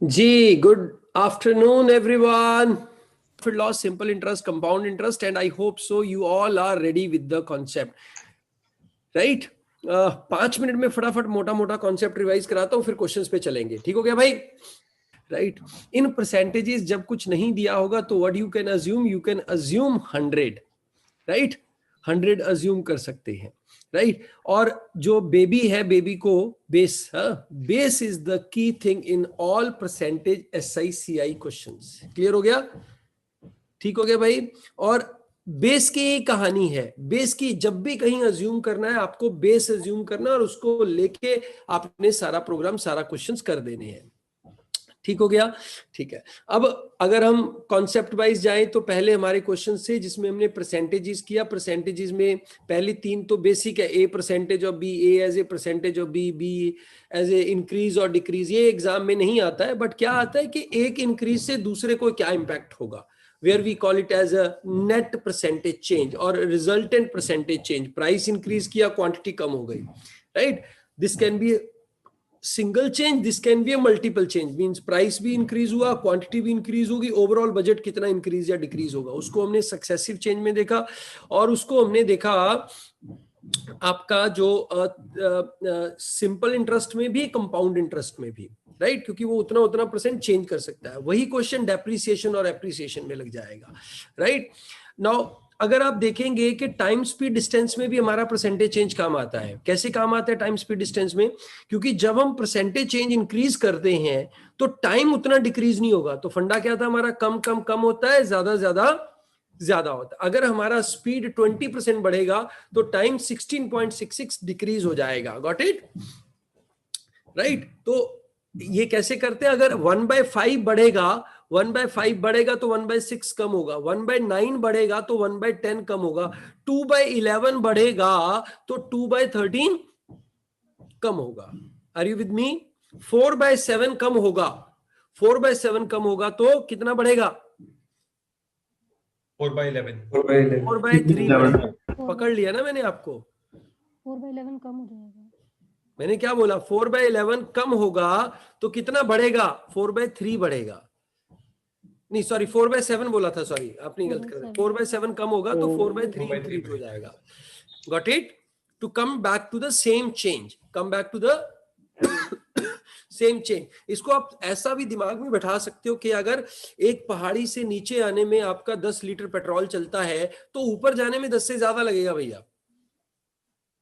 Ji, good afternoon everyone. Profit loss, simple interest, compound interest, and I hope so you all are ready with the concept, right? 5 minute में फटाफट मोटा मोटा concept revise कराता हूँ, फिर questions पे चलेंगे। ठीक हो गया भाई? राइट। इन परसेंटेजेस जब कुछ नहीं दिया होगा तो what you can assume, you can assume 100, right? 100 assume कर सकते हैं, राइट? और जो बेबी है, बेबी को base, base is the key thing in all percentage SICI questions. Clear हो गया? ठीक हो गया भाई? और बेस की ही कहानी है। बेस की जब भी कहीं अज्यूम करना है, आपको बेस अज्यूम करना है और उसको लेके आपने सारा प्रोग्राम, सारा क्वेश्चंस कर देने हैं। ठीक हो गया? ठीक है। अब अगर हम कॉन्सेप्ट वाइज जाएं तो पहले हमारे क्वेश्चन से जिसमें हमने परसेंटेजेस किया, परसेंटेजेस में पहली 3 तो बेसिक है। A percentage of B, A as a percentage of B, B as A increase और डिक्रीज। ये एग्जाम में नहीं आता है, बट क्या आता है कि एक इंक्रीज से दूसरे को क्या इंपैक्ट होगा, where we call it as a net percentage change और resultant percentage change। Price increase किया, क्वांटिटी कम हो गई, right? This can be single change, this can be A multiple change. Means price भी इंक्रीज हुआ, quantity भी increase होगी, overall budget कितना increase या डिक्रीज होगा, उसको हमने सक्सेसिव चेंज में देखा। और उसको हमने देखा आपका जो सिंपल इंटरेस्ट में भी, कंपाउंड इंटरेस्ट में भी, राइट? क्योंकि वो उतना उतना परसेंट चेंज कर सकता है। वही क्वेश्चन डेप्रिसिएशन और एप्रिसिएशन में लग जाएगा, राइट? नाउ अगर आप देखेंगे कि टाइम स्पीड डिस्टेंस में भी हमारा परसेंटेज चेंज काम आता है। कैसे काम आता है टाइम स्पीड डिस्टेंस में? क्योंकि जब हम परसेंटेज चेंज इंक्रीज करते हैं तो टाइम उतना डिक्रीज नहीं होगा। तो फंडा क्या था हमारा? कम कम कम होता है, ज्यादा ज्यादा ज्यादा होता है। अगर हमारा स्पीड 20% बढ़ेगा तो टाइम 16.66 डिक्रीज हो जाएगा। Got it? राइट? तो ये कैसे करते हैं? अगर 1/5 बढ़ेगा, 1/5 बढ़ेगा तो 1/6 कम होगा, 1/9 बढ़ेगा तो 1/10 कम होगा, 2/11 बढ़ेगा तो 2/13 कम होगा। Are you with me? 4/7 कम होगा, 4/7 कम होगा तो कितना बढ़ेगा? 4/11 4/3 बढ़ेगा। पकड़ लिया ना मैंने आपको? 4/11 कम हो जाएगा। मैंने क्या बोला? 4/11 कम होगा तो कितना बढ़ेगा? 4/3 बढ़ेगा। नहीं सॉरी, 4/7 बोला था, सॉरी आपने गलत कर दिया। 4/7 कम होगा तो 4/3 इंक्रीज हो जाएगा। Got it? To come back to the same change, come back to the same change. इसको आप ऐसा भी दिमाग में बैठा सकते हो कि अगर एक पहाड़ी से नीचे आने में आपका 10 लीटर पेट्रोल चलता है तो ऊपर जाने में 10 से ज्यादा लगेगा भैया।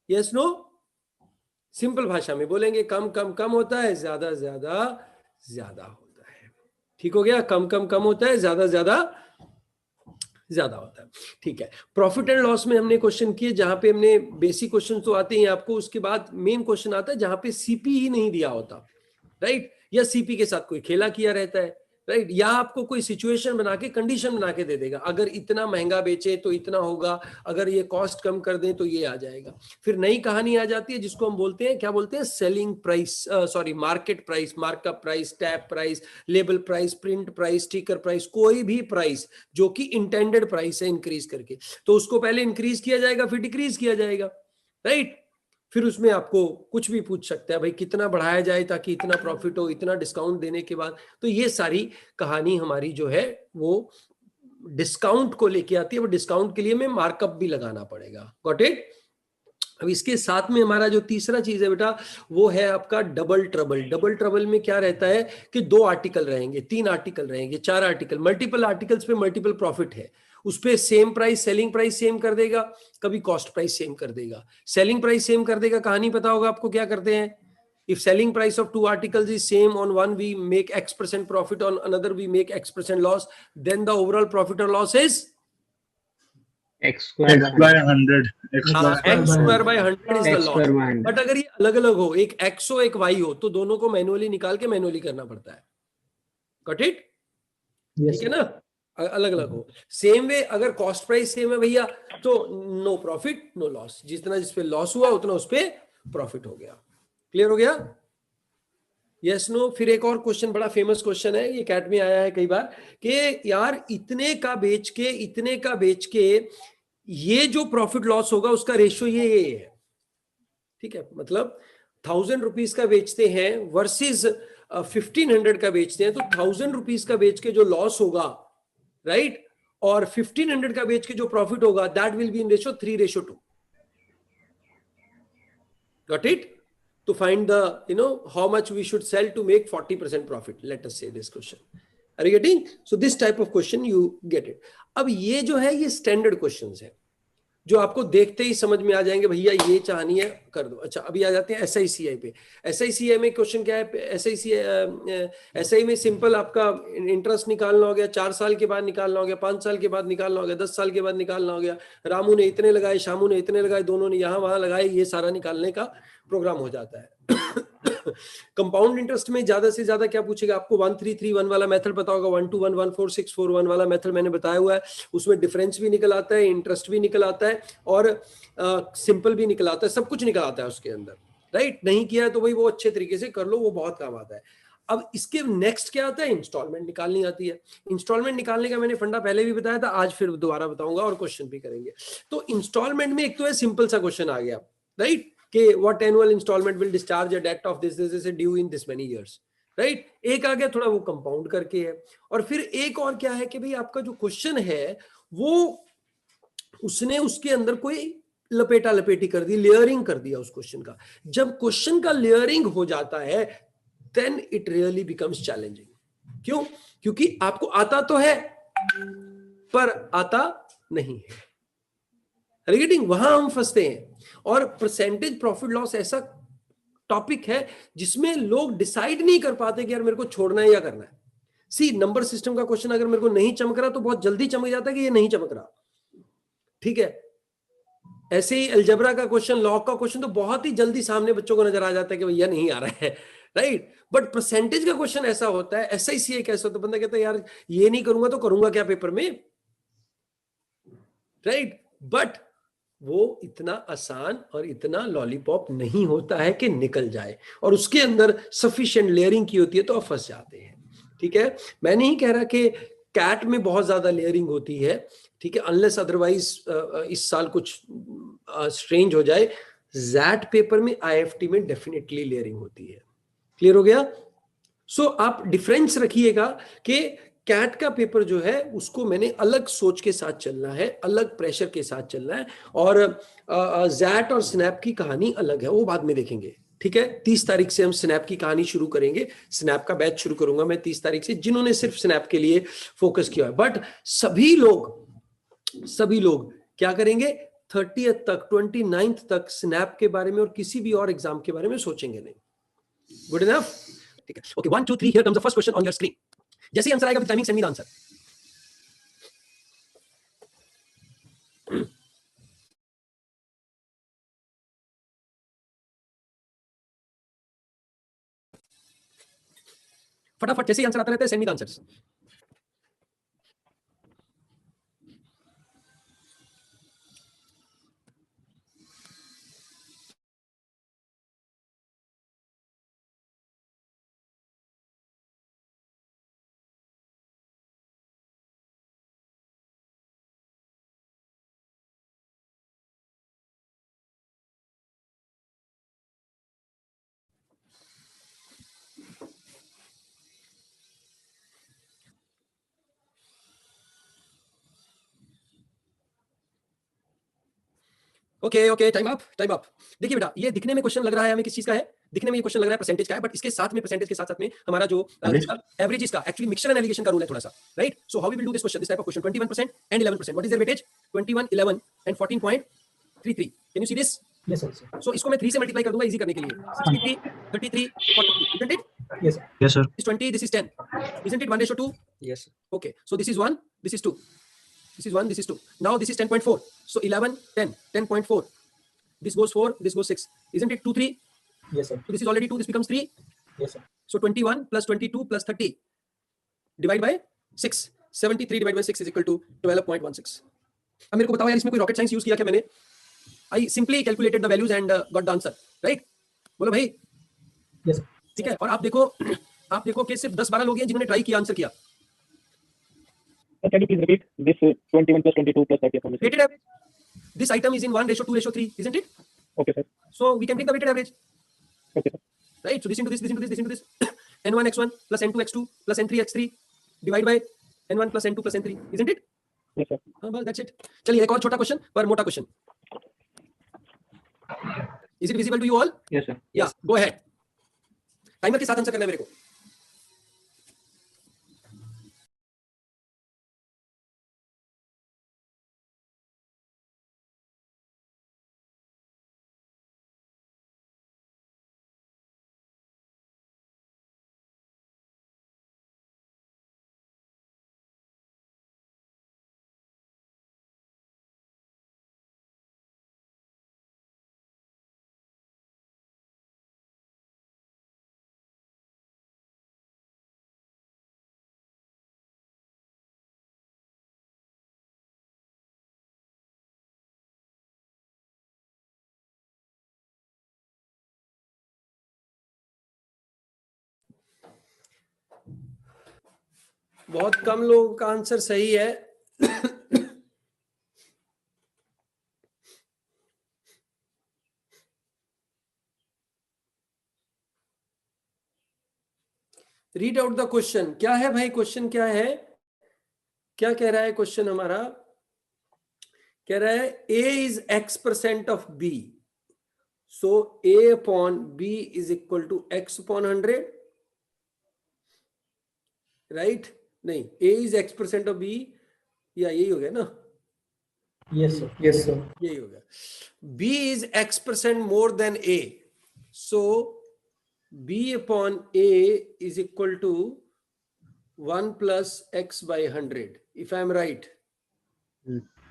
Yes no? सिंपल भाषा में बोलेंगे, कम कम कम होता है, ज्यादा ज्यादा ज्यादा होता है। ठीक हो गया? कम कम कम होता है, ज्यादा ज्यादा ज्यादा होता है। ठीक है। प्रॉफिट एंड लॉस में हमने क्वेश्चन किए जहां पे हमने बेसिक क्वेश्चन तो आते हैं आपको, उसके बाद मेन क्वेश्चन आता है जहां पे सीपी ही नहीं दिया होता, राइट? या सीपी के साथ कोई खेला किया रहता है, राइट? या आपको कोई सिचुएशन बना के, कंडीशन बना के दे देगा, अगर इतना महंगा बेचे तो इतना होगा, अगर ये कॉस्ट कम कर दें तो ये आ जाएगा। फिर नई कहानी आ जाती है जिसको हम बोलते हैं, क्या बोलते हैं? Selling price, sorry market price, markup price, tab price, label price, print price, sticker price, कोई भी प्राइस जो कि इंटेंडेड प्राइस है इंक्रीज करके, तो उसको पहले इंक्रीज किया जाएगा फिर डिक्रीज किया जाएगा, राइट? फिर उसमें आपको कुछ भी पूछ सकता है, भाई कितना बढ़ाया जाए ताकि इतना प्रॉफिट हो, इतना डिस्काउंट देने के बाद। तो ये सारी कहानी हमारी जो है वो डिस्काउंट को लेके आती है। वो डिस्काउंट के लिए हमें मार्कअप भी लगाना पड़ेगा। Got it? अब इसके साथ में हमारा जो तीसरा चीज है बेटा, वो है आपका डबल ट्रबल। डबल ट्रबल में क्या रहता है कि 2 आर्टिकल रहेंगे, 3 आर्टिकल रहेंगे, 4 आर्टिकल, मल्टीपल आर्टिकल्स पे मल्टीपल प्रॉफिट है। उस पे same price, selling price same कर देगा, कभी कॉस्ट प्राइस सेम कर देगा। सेलिंग प्राइस सेम कर देगा, कहानी पता होगा आपको क्या करते हैं? If selling price of 2 articles is same, on one we make X% profit, on another we make X% loss, then the overall profit or loss is X square by 100. X square by 100 is the loss. But अगर ये अलग अलग हो, एक X हो एक Y हो, तो दोनों को मैनुअली निकाल के मैनुअली करना पड़ता है। Got it? ठीक है ना? अलग अलग हो। सेम वे अगर कॉस्ट प्राइस सेम है भैया तो नो प्रॉफिट नो लॉस, जितना जिस पे लॉस हुआ उतना उस पे प्रॉफिट हो गया। क्लियर हो गया? Yes no? फिर एक और क्वेश्चन, बड़ा फेमस क्वेश्चन है, ये कैट में आया है कई बार, कि यार इतने का बेच के, इतने का बेच के ये जो प्रॉफिट लॉस होगा उसका रेशियो ये है। ठीक है? मतलब 1000 रुपीज का बेचते हैं वर्सेस 1500 का बेचते हैं तो 1000 रुपीज का बेच के जो लॉस होगा, राइट, और 1500 का बेच के जो प्रॉफिट होगा, that will be in ratio 3:2. Got it? To find the, how much we should sell to make 40% profit. Let us say this question. Are you getting? So this type of question you get it. अब ये जो है ये standard questions है जो आपको देखते ही समझ में आ जाएंगे, भैया ये चाहनी है कर दो. अच्छा, अभी आ जाते हैं SICI पे. SICI में क्वेश्चन क्या है? SI में सिंपल आपका इंटरेस्ट निकालना हो गया, 4 साल के बाद निकालना हो गया, 5 साल के बाद निकालना हो गया, 10 साल के बाद निकालना हो गया. रामू ने इतने लगाए, शामू ने इतने लगाए, दोनों ने यहाँ वहां लगाए, ये सारा निकालने का प्रोग्राम हो जाता है. कंपाउंड इंटरेस्ट में ज्यादा से ज्यादा क्या पूछेगा आपको? 1331 वाला मेथड पता होगा, 121 14641 वाला मेथड मैंने बताया हुआ है. उसमें डिफरेंस भी निकल आता है, इंटरेस्ट भी निकल आता है, और सिंपल भी निकल आता है, सब कुछ निकल आता है उसके अंदर, राइट. नहीं किया है तो भाई वो अच्छे तरीके से कर लो, वो बहुत काम आता है. अब इसके नेक्स्ट क्या आता है? इंस्टॉलमेंट निकालनी आती है. इंस्टॉलमेंट निकालने का मैंने फंडा पहले भी बताया था, आज फिर दोबारा बताऊंगा और क्वेश्चन भी करेंगे. तो इंस्टॉलमेंट में एक तो है सिंपल सा क्वेश्चन आ गया, राइट, कि what annual instalment will discharge a debt of this this due in this many years, right. एक आ गया थोड़ा वो कंपाउंड करके है. और फिर एक और क्या है कि भाई आपका जो क्वेश्चन है वो उसने उसके अंदर कोई लपेटा लपेटी कर दी, लेयरिंग कर दिया उस क्वेश्चन का. जब क्वेश्चन का लेयरिंग हो जाता है then it really becomes challenging. क्यों? क्योंकि आपको आता तो है पर आता नहीं है. रिगेटिंग, वहां हम फंसते हैं. और परसेंटेज प्रॉफिट लॉस ऐसा टॉपिक है जिसमें लोग डिसाइड नहीं कर पाते कि यार मेरे को छोड़ना है या करना है. सी, नंबर सिस्टम का क्वेश्चन अगर मेरे को नहीं चमक रहा तो बहुत जल्दी चमक जाता है कि ये नहीं चमक रहा, ठीक है. ऐसे ही अलजेब्रा का क्वेश्चन, लॉग का क्वेश्चन तो बहुत ही जल्दी सामने बच्चों को नजर आ जाता है कि भैया नहीं आ रहा है, राइट. बट परसेंटेज का क्वेश्चन ऐसा होता है, SICI कैसा होता है, बंदा कहता है यार ये नहीं करूंगा तो करूंगा क्या पेपर में, राइट. बट वो इतना आसान और इतना लॉलीपॉप नहीं होता है कि निकल जाए, और उसके अंदर सफिशिएंट लेयरिंग की होती है तो आप फंस जाते हैं, ठीक है. मैं नहीं कह रहा कि कैट में बहुत ज्यादा लेयरिंग होती है, ठीक है, अनलेस अदरवाइज इस साल कुछ स्ट्रेंज हो जाए. जैट पेपर में, IFT में डेफिनेटली लेयरिंग होती है. क्लियर हो गया? सो आप डिफरेंस रखिएगा कि कैट का पेपर जो है उसको मैंने अलग सोच के साथ चलना है, अलग प्रेशर के साथ चलना है, और जैट और स्नैप की कहानी अलग है, वो बाद में देखेंगे, ठीक है. 30 तारीख से हम स्नैप की कहानी शुरू करेंगे. स्नैप का बैच शुरू करूंगा मैं 30 तारीख से, जिन्होंने सिर्फ स्नैप के लिए फोकस किया है. बट सभी लोग क्या करेंगे? 30th तक, 29th तक स्नैप के बारे में और किसी भी और एग्जाम के बारे में सोचेंगे नहीं. Good enough? ठीक है. Okay, 1 2 3, here comes the first question on your screen. जैसे ही आंसर आएगा with timing send me the answer. फटाफट जैसे ही आंसर आता रहता है send me the answers. Okay, time up. देखिए बेटा, ये दिखने में क्वेश्चन लग रहा है हमें किस चीज का है? दिखने में ये क्वेश्चन लग रहा है परसेंटेज का है, बट इसके साथ में, परसेंटेज के साथ साथ में हमारा जो एवरेज इसका एक्चुअली मिक्सचर एंड एलिगेशन का रूल है थोड़ा सा, right. So how we will do this question, this type of question, 21% and 11%. What is their weightage? 21, 11 and 14.33. Can you see this? Yes, sir. So इसको मैं 3 से multiply कर दूंगा easy करने के लिए. 63, 33, 43, isn't it? Yes, sir. Yes, sir. This is 20, this is 10, isn't it? 1:2. Yes, sir. Okay, so this is 1, this is 2, this is 1, this is 2. Now this is 10.4. So 11, 10, 10.4. This goes 4, this goes 6. Isn't it 2, 3? Yes, sir. So this is already 2, this becomes 3. Yes, sir. So 21 plus 22 plus 30. Divide by 6. 73 divided by 6 is equal to 12.16. अब मेरे को बताओ यार, इसमें कोई rocket science use किया क्या मैंने? I simply calculated the values and got the answer, right? बोलो भाई. Yes, sir. ठीक है. और आप देखो कि सिर्फ 10-12 लोग हैं जिन्होंने ट्राई किया, आंसर किया. Can you please repeat this 21 plus 22 plus 30 from this? Weighted average. This item is in 1:2:3, isn't it? Okay, sir. So we can take the weighted average. Okay, sir. Right? So this into this, this into this, this into this. n1 x1 plus n2 x2 plus n3 x3 divide by n1 plus n2 plus n3, isn't it? Yes, sir. हाँ बस that's it. चलिए एक और छोटा question पर मोटा question. Is it visible to you all? Yes, sir. Yeah, go ahead. Timer के साथ आंसर करना है मेरे को. बहुत कम लोगों का आंसर सही है. Read out the question. क्या है भाई क्वेश्चन? क्या है? क्या कह रहा है क्वेश्चन हमारा? कह रहा है a is x% of b, so a upon b is equal to x upon 100, right? नहीं, a is x% of b, या यही हो गया ना? Yes, sir. Yes, sir. यही हो गया. b is x% more than a, so b upon a is equal to 1 plus x by 100, if I am right.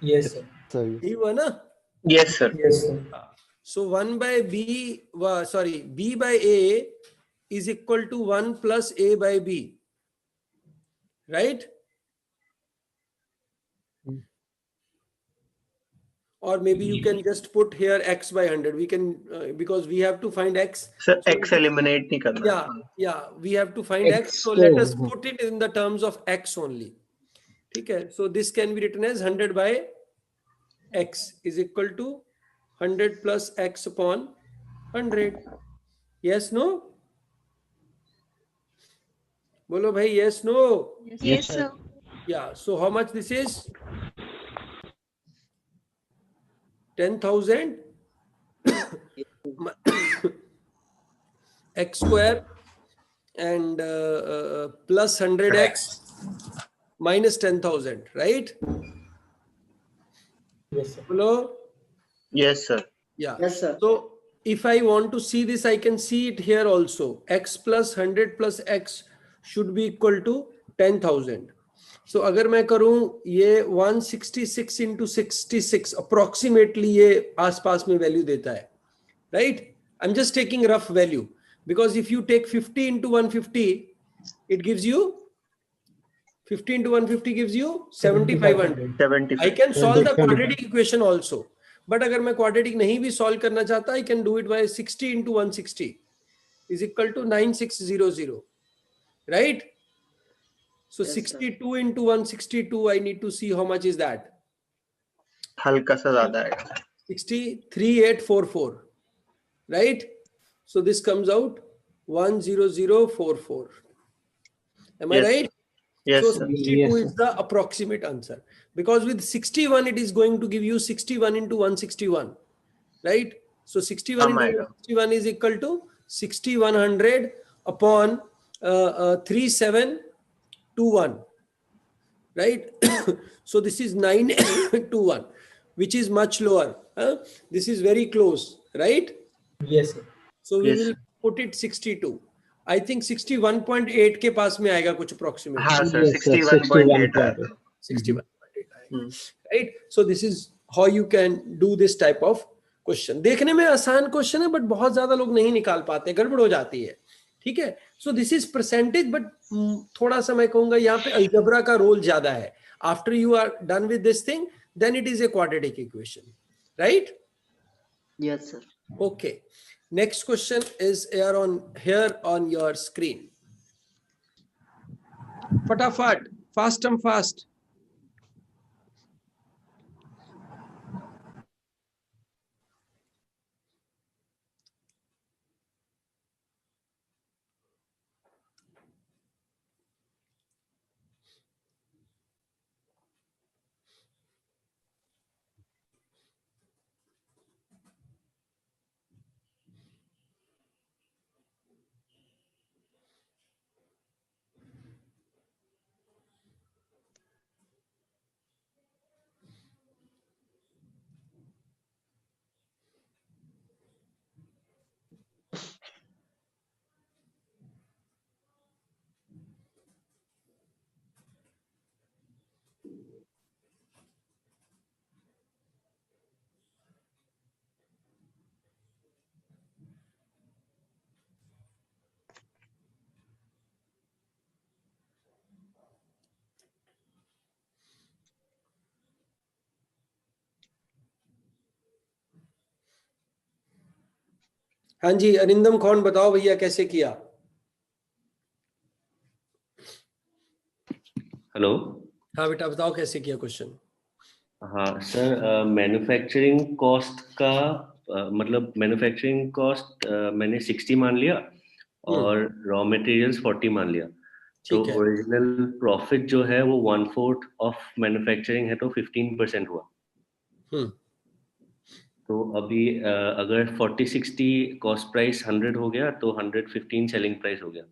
Yes, sir. यही हुआ ना? Yes, sir. Yes, sir. So 1 by b, b by a is equal to 1 plus a by b, right? Or maybe you can just put here x by 100. We can because we have to find x. Sir, So X eliminate नहीं करना. yeah, we have to find x. X So let us put it in the terms of x only. ठीक है? So this can be written as 100 by x is equal to 100 plus x upon 100. Yes, no? बोलो भाई yes, no? Yes, sir. Yeah. So how much this is? 10,000 x square and plus 100x minus 10,000, right? Yes, sir. Hello? Yes, sir. Yeah. Yes, sir. So if I want to see this, I can see it here also. X plus 100 plus x should be equal to 10,000. So अगर मैं करूं ये 166 into 66 approximately ये आसपास में value देता है, right? I'm just taking rough value because if you take 50 into 150, it gives you 50 into 150 gives you 7,500. 75. I can solve the quadratic equation also, but अगर मैं quadratic नहीं भी solve करना चाहता, I can do it by 60 into 160 is equal to 9600, right? So Yes, sir. 62 into 162, I need to see how much is that. हल्का सा ज्यादा आएगा. 63844, right? So this comes out 10044. Am I Yes. right? Yes, So sir. 62 Yes, is the approximate answer because with 61 it is going to give you 61 into 161, right? So 61 into आएगा. 161 is equal to 6100 upon 3721, right? So this is 921, which is much lower. This is very close, right? Yes, sir. So we Yes. will put it 62. I think 61.8 के पास में आएगा कुछ approximate. हाँ sir, Yes, sir. 61.8 आएगा. 61.8 आएगा. हम्म. Right? So this is how you can do this type of question. देखने में आसान क्वेश्चन है, बट बहुत ज्यादा लोग नहीं निकाल पाते, गड़बड़ हो जाती है. ठीक है? So this is percentage, but थोड़ा सा मैं कहूंगा यहाँ पे अलजेब्रा का रोल ज्यादा है. After you are done with this thing, then it is a quadratic equation, right? Yes, sir. Okay. Next question is here on your screen. Fatafat, fast and fast. हाँ जी, अरिंदम कौन, बताओ भैया कैसे किया? हेलो। हाँ बेटा बताओ कैसे किया क्वेश्चन। हाँ सर, मैन्युफैक्चरिंग कॉस्ट का मतलब मैन्युफैक्चरिंग कॉस्ट मैंने 60 मान लिया और रॉ मटेरियल्स 40 मान लिया। तो ठीक है। ओरिजिनल प्रॉफिट जो है वो 1/4 ऑफ मैन्युफैक्चरिंग है, तो 15% हुआ। हम्म तो अभी अगर 40-60 कॉस्ट प्राइस 100 हो गया तो 115 सेलिंग प्राइस हो गया।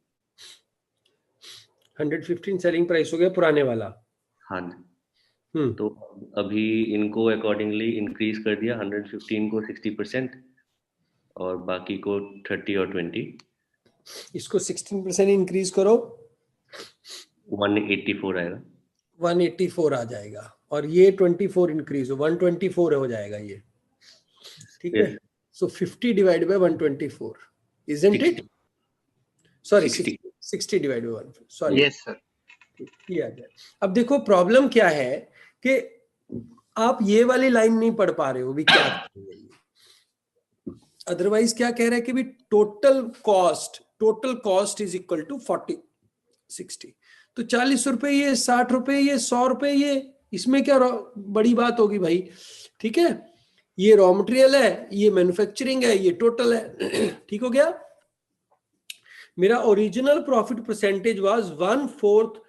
115 सेलिंग प्राइस हो गया पुराने वाला। हाँ। हम्म तो अभी इनको अकॉर्डिंगली इंक्रीज कर दिया, 115 को 60% और बाकी को 30 और 20। इसको 16% इंक्रीज करो, 184 आएगा। 184 आ जाएगा, और ये 24 इंक्रीज हो 124 हो जाएगा ये। ठीक है, Yes, so 50 divide by 124, isn't it? 60 sorry 60 60 divide by 1, sorry. Yes sir. ये आ जाए। अब देखो प्रॉब्लम क्या है कि आप ये वाली लाइन नहीं पढ़ पा रहे हो भी क्या करेंगे। अदरवाइज क्या कह रहा है कि भी total cost is equal to 40-60, तो 40 रुपए ये, 60 रुपए ये, 100 रुपए ये, इसमें क्या बड़ी बात होगी भाई। ठीक है, ये रॉ मटेरियल है, ये मैन्युफैक्चरिंग है, ये टोटल है। ठीक हो गया। मेरा original profit percentage was 1/4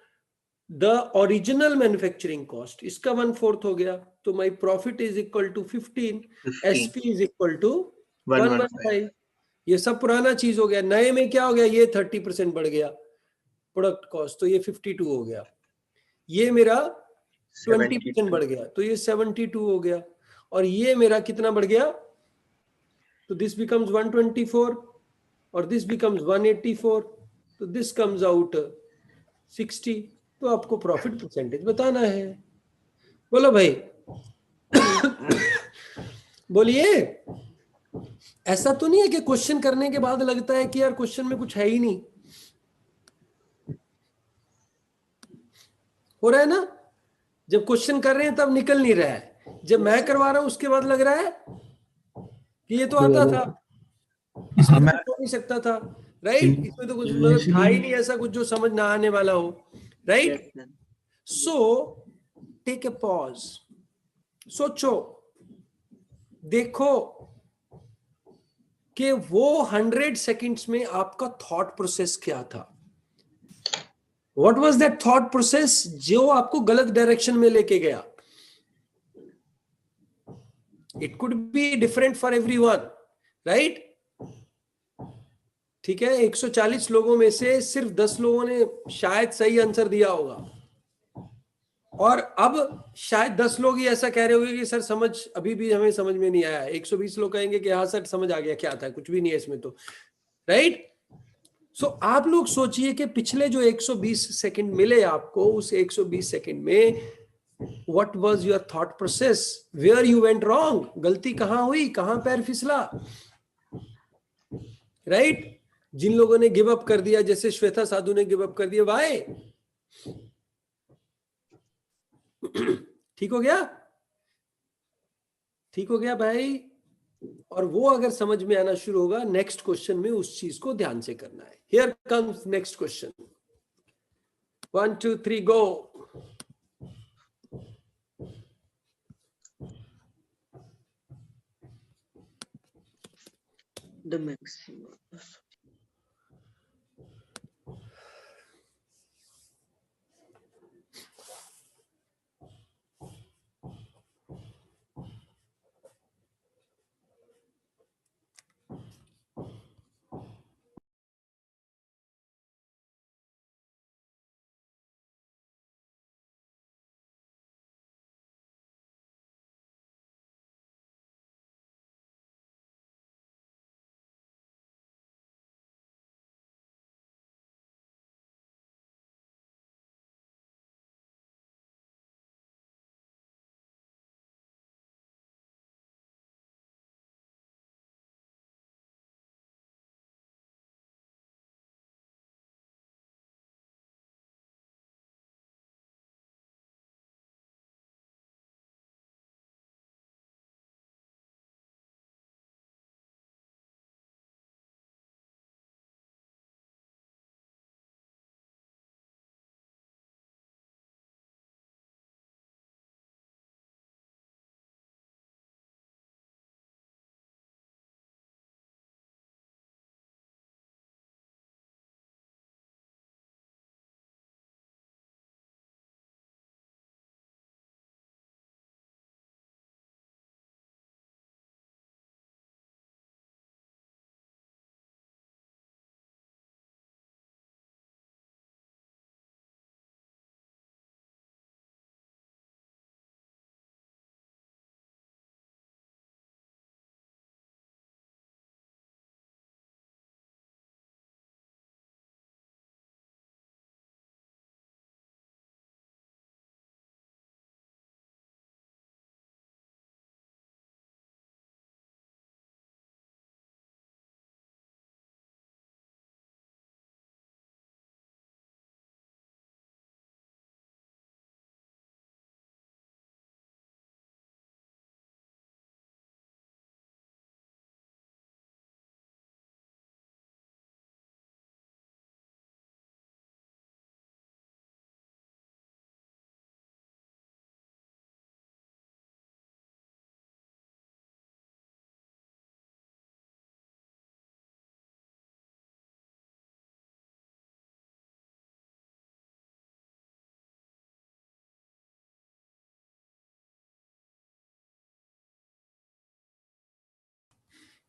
the original manufacturing cost, इसका 1/4 हो गया, तो my profit is equal to 15, 15 SP is equal to 115 115। ये सब पुराना चीज हो गया, नए में क्या हो गया, ये 30% बढ़ गया प्रोडक्ट कॉस्ट, तो ये 52 हो गया। ये मेरा 20% बढ़ 72 गया, तो ये 72 हो गया। और ये मेरा कितना बढ़ गया, तो दिस बिकम्स 124 और दिस बिकम्स 184, तो दिस कम्स आउट 60। तो आपको प्रॉफिट परसेंटेज बताना है। बोलो भाई। बोलिए। ऐसा तो नहीं है कि क्वेश्चन करने के बाद लगता है कि यार क्वेश्चन में कुछ है ही नहीं। हो रहा है ना, जब क्वेश्चन कर रहे हैं तब निकल नहीं रहा है, जब मैं करवा रहा हूं उसके बाद लग रहा है कि ये तो आता था, इसमें तो कुछ हो नहीं सकता था। राइट, इसमें तो कुछ मतलब था ही नहीं ऐसा कुछ जो समझ ना आने वाला हो। Yes, right, sir. So take a pause, सोचो, देखो कि वो 100 सेकंड्स में आपका थॉट प्रोसेस क्या था। What was that thought process जो आपको गलत डायरेक्शन में लेके गया। It could be different for everyone, right. ठीक है, 140 लोगों में से सिर्फ 10 लोगों ने शायद सही आंसर दिया होगा, और अब शायद 10 लोग ही ऐसा कह रहे होंगे कि सर समझ अभी भी हमें समझ में नहीं आया। 120 लोग कहेंगे कि हाँ सर समझ आ गया, क्या था, कुछ भी नहीं है इसमें तो। राइट, सो आप लोग सोचिए कि पिछले जो 120 सेकंड मिले आपको, उस 120 सेकंड में what was your thought process, where you went wrong, गलती कहां हुई, कहां पैर फिसला। राइट, जिन लोगों ने गिव अप कर दिया, जैसे श्वेता साधु ने गिव अप कर दिया, वाई। ठीक हो गया, ठीक हो गया भाई। और वो अगर समझ में आना शुरू होगा, नेक्स्ट क्वेश्चन में उस चीज को ध्यान से करना है। Here comes next question, 1 2 3 go. The maximum.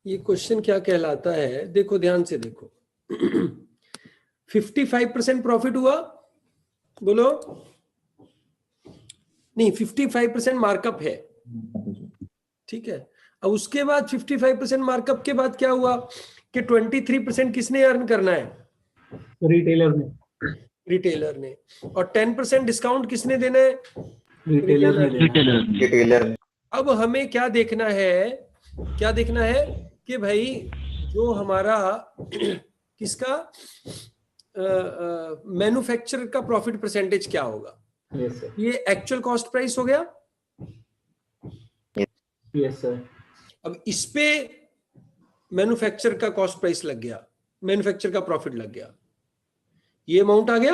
ये क्वेश्चन क्या कहलाता है, देखो ध्यान से देखो। 55% प्रॉफिट हुआ, बोलो। नहीं, 55% मार्कअप है, ठीक है। अब उसके बाद 55% मार्कअप के बाद क्या हुआ कि 23% किसने अर्न करना है, रिटेलर ने रिटेलर ने, और 10% डिस्काउंट किसने देना है, रिटेलर ने रिटेलर देना। रिटेलर अब हमें क्या देखना है, क्या देखना है कि भाई जो हमारा किसका मैन्युफैक्चरर का प्रॉफिट परसेंटेज क्या होगा। यस सर, ये एक्चुअल कॉस्ट प्राइस हो गया। यस सर, अब इस पे मैन्युफैक्चर का कॉस्ट प्राइस लग गया, मैन्युफैक्चर का प्रॉफिट लग गया, ये अमाउंट आ गया।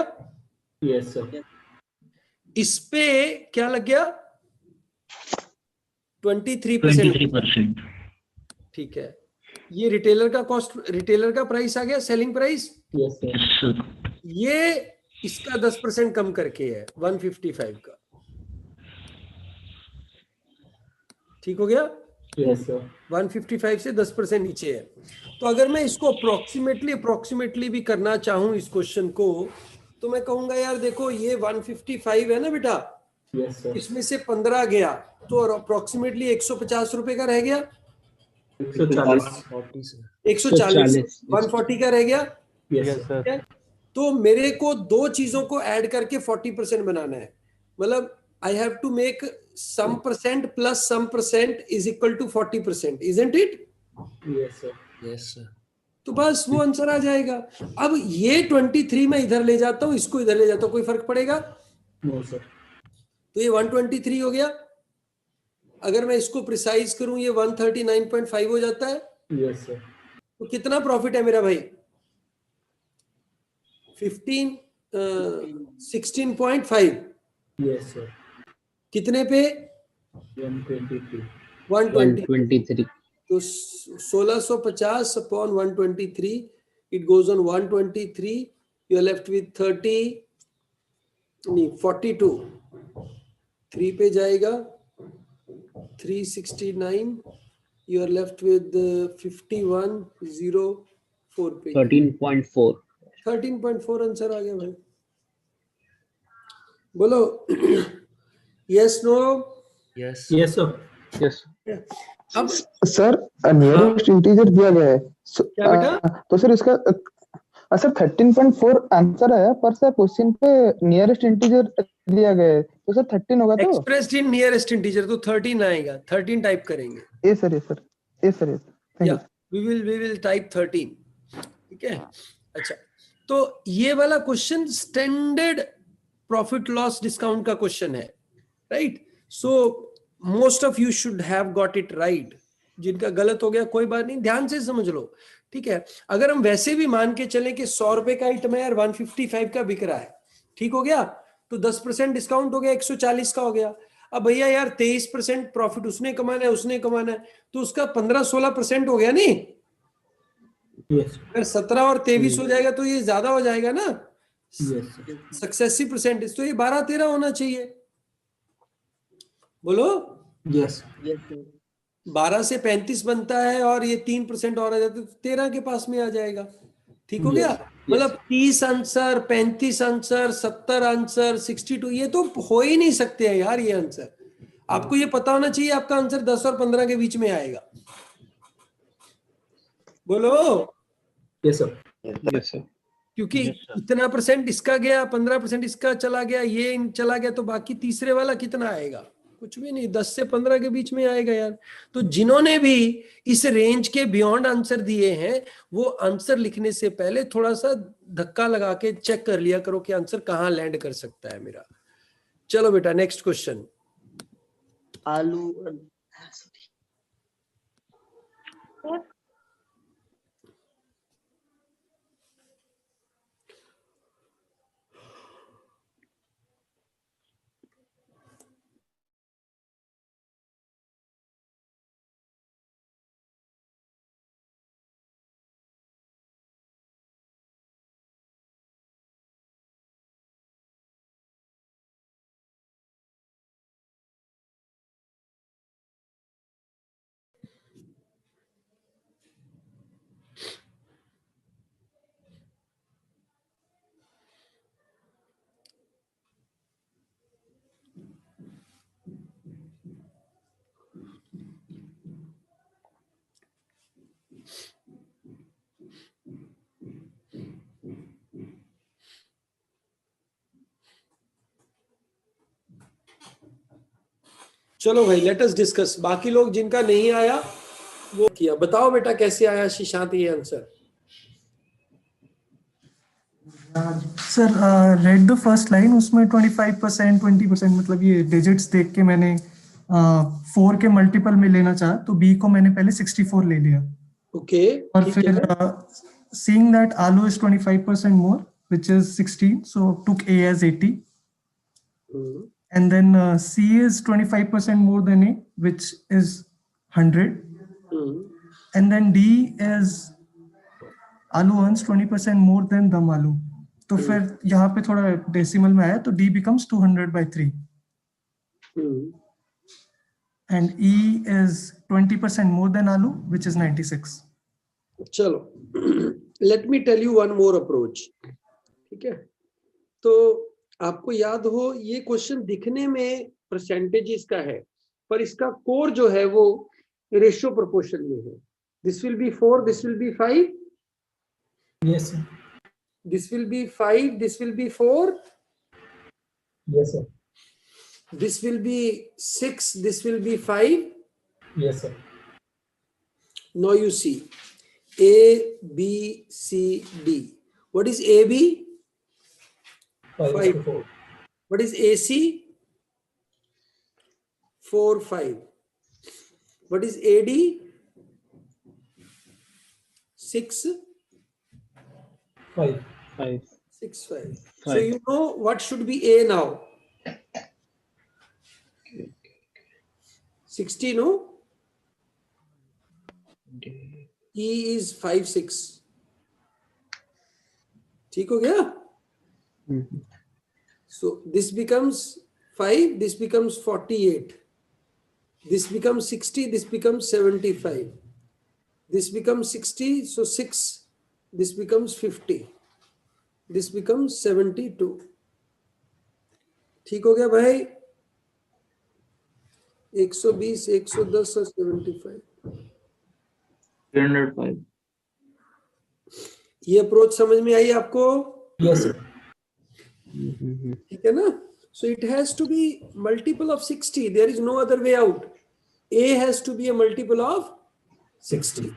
यस सर, इस पे क्या लग गया, 23%, ठीक है। ये रिटेलर का कॉस्ट, रिटेलर का प्राइस आ गया, सेलिंग प्राइस। यस सर, ये इसका 10% कम करके है 155 का, ठीक हो गया। यस सर, 155 से 10% नीचे है। तो अगर मैं इसको अप्रोक्सीमेटली भी करना चाहूं इस क्वेश्चन को, तो मैं कहूंगा यार देखो ये 155 है ना बेटा, यस सर, इसमें से 15 गया तो अप्रोक्सीमेटली 150 रुपए का रह गया, 140, 140, 140 का रह गया। यस सर, ठीक है? तो मेरे को दो चीजों को ऐड करके 40% बनाना है, मतलब I have to make some percent plus some percent is equal to 40%, isn't it? Yes sir, yes sir. तो बस वो आंसर आ जाएगा। अब ये 23 मैं इधर ले जाता हूं, इसको इधर ले जाता हूं, कोई फर्क पड़ेगा? नो सर, तो ये 123 हो गया। अगर मैं इसको प्रिसाइज करूं ये 139.5 हो जाता है। यस सर, तो कितना प्रॉफिट है मेरा भाई, 16.5 यस सर, कितने पे, 123, 123। तो 1650 upon 123, it goes on 123, you are left with 30, नहीं 42, 3 पे जाएगा 369, you are left with 5104 पे, 13.4 13.4 आंसर आ गया भाई। बोलो yes no. Yes sir, yes अब सर नियरेस्ट इंटीजर दिया गया है क्या बेटा? तो सर इसका सर 13.4 आंसर है, पर सर क्वेश्चन पे नियरेस्ट इंटीजर दिया गया है, तो सर 13 होगा तो एक्सप्रेस्ड इन नियरेस्ट इंटीजर तो 13 आएगा, 13 टाइप करेंगे। ये सर, ये सर, ये सर, ये सर, थैंक या यू। वी विल टाइप 13, ठीक है। अच्छा, तो ये वाला question standard profit loss discount का क्वेश्चन है, right. So most of you should have got it right. जिनका गलत हो गया कोई बात नहीं, ध्यान से समझ लो, ठीक है। अगर हम वैसे भी मान के चलें कि 100 रुपए का आइटम है यार, 155 का बिक रहा है, ठीक हो गया, तो 10% डिस्काउंट हो गया, 140 का हो गया। अब भैया यार 23% प्रॉफिट उसने कमाना है, उसने कमाना है, तो उसका 15-16% हो गया नहीं। यस अगर 17 और 23 हो जाएगा तो ये ज्यादा हो जाएगा ना, यस सक्सेसिव परसेंटेज, तो ये 12-13 होना चाहिए। बोलो यस 12 से 35 बनता है और ये 3% और आ जाता है तो 13 के पास में आ जाएगा, ठीक हो गया। मतलब 30 आंसर, 35 आंसर, 70 आंसर, 62, ये तो हो ही नहीं सकते हैं यार ये आंसर। आपको ये पता होना चाहिए आपका आंसर 10 और 15 के बीच में आएगा। बोलो यस सर, यस सर क्योंकि इतना परसेंट इसका गया, 15% इसका चला गया, ये चला गया, तो बाकी तीसरे वाला कितना आएगा, कुछ भी नहीं, 10 से 15 के बीच में आएगा यार। तो जिन्होंने भी इस रेंज के बियॉन्ड आंसर दिए हैं वो आंसर लिखने से पहले थोड़ा सा धक्का लगा के चेक कर लिया करो कि आंसर कहाँ लैंड कर सकता है मेरा। चलो बेटा नेक्स्ट क्वेश्चन। आलू चलो भाई लेट अस डिस्कस। बाकी लोग जिनका नहीं आया वो किया। बताओ बेटा कैसे आया शीशांत ये answer? Sir read the first line, उसमें 25%, 20%, मतलब ये डिजिट्स देख के मैंने 4 के मल्टीपल में लेना चाहा, तो बी को मैंने पहले 64 ले लिया। ओके और फिर seeing that आलू is 25% more, which is 16, so took A as 80. And then C is 25% more than A, which is 100. And then D is आलू earns 20% more than दम आलू. तो फिर यहाँ पे थोड़ा डेसिमल में आया, तो D becomes 200/3. And E is 20% more than आलू, which is 96. चलो let me tell you one more approach. ठीक है, तो आपको याद हो ये क्वेश्चन दिखने में परसेंटेजेस का है, पर इसका कोर जो है वो रेशियो प्रोपोर्शन में है। This will be 4, this will be 5, Yes, sir. This will be 5, this will be 4, Yes, sir. this will be 6, this will be 5. Yes, sir. Now you see A, B, C, D. What is AB? 5 to 4. What is AC? 4, 5. What is AD? 6, 5. 6, 5. So you know what should be A now? 60, no? E is 5, 6. ठीक हो गया? So this becomes 5, this becomes 48. This becomes 60, this becomes 75. This becomes 60, so 6. This becomes 50. This becomes 72. ठीक हो गया भाई? 120, 110 और 75। 305. ये approach समझ में आई आपको? Yes, sir. ठीक है ना? So it has to be multiple of 60. There is no other way out. A has to be a multiple of 60.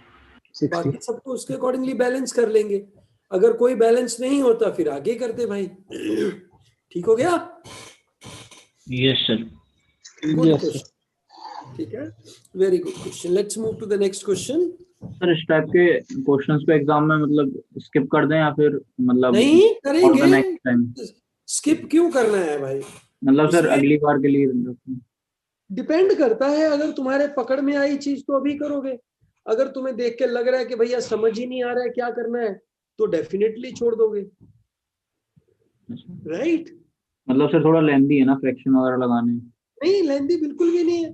बाकी सबको उसके अकॉर्डिंगली बैलेंस कर लेंगे। अगर कोई बैलेंस नहीं होता फिर आगे करते भाई। ठीक हो गया? Yes, sir. Good question. ठीक है, very good question. Let's move to the next question. Sir इस टाइप के क्वेश्चंस पे एग्जाम में मतलब स्किप कर दें या फिर मतलब नहीं करेंगे। नेक्स्ट टाइम स्किप क्यों करना है भाई? मतलब सर अगली बार के लिए डिपेंड करता है। अगर तुम्हारे पकड़ में आई चीज तो अभी करोगे। अगर तुम्हें देख के लग रहा है कि भैया समझ ही नहीं आ रहा है क्या करना है, तो डेफिनेटली छोड़ दोगे। राइट? मतलब सर थोड़ा लेंथी है ना फ्रैक्शन वगैरह लगाने। नहीं लेंथी बिल्कुल भी नहीं है।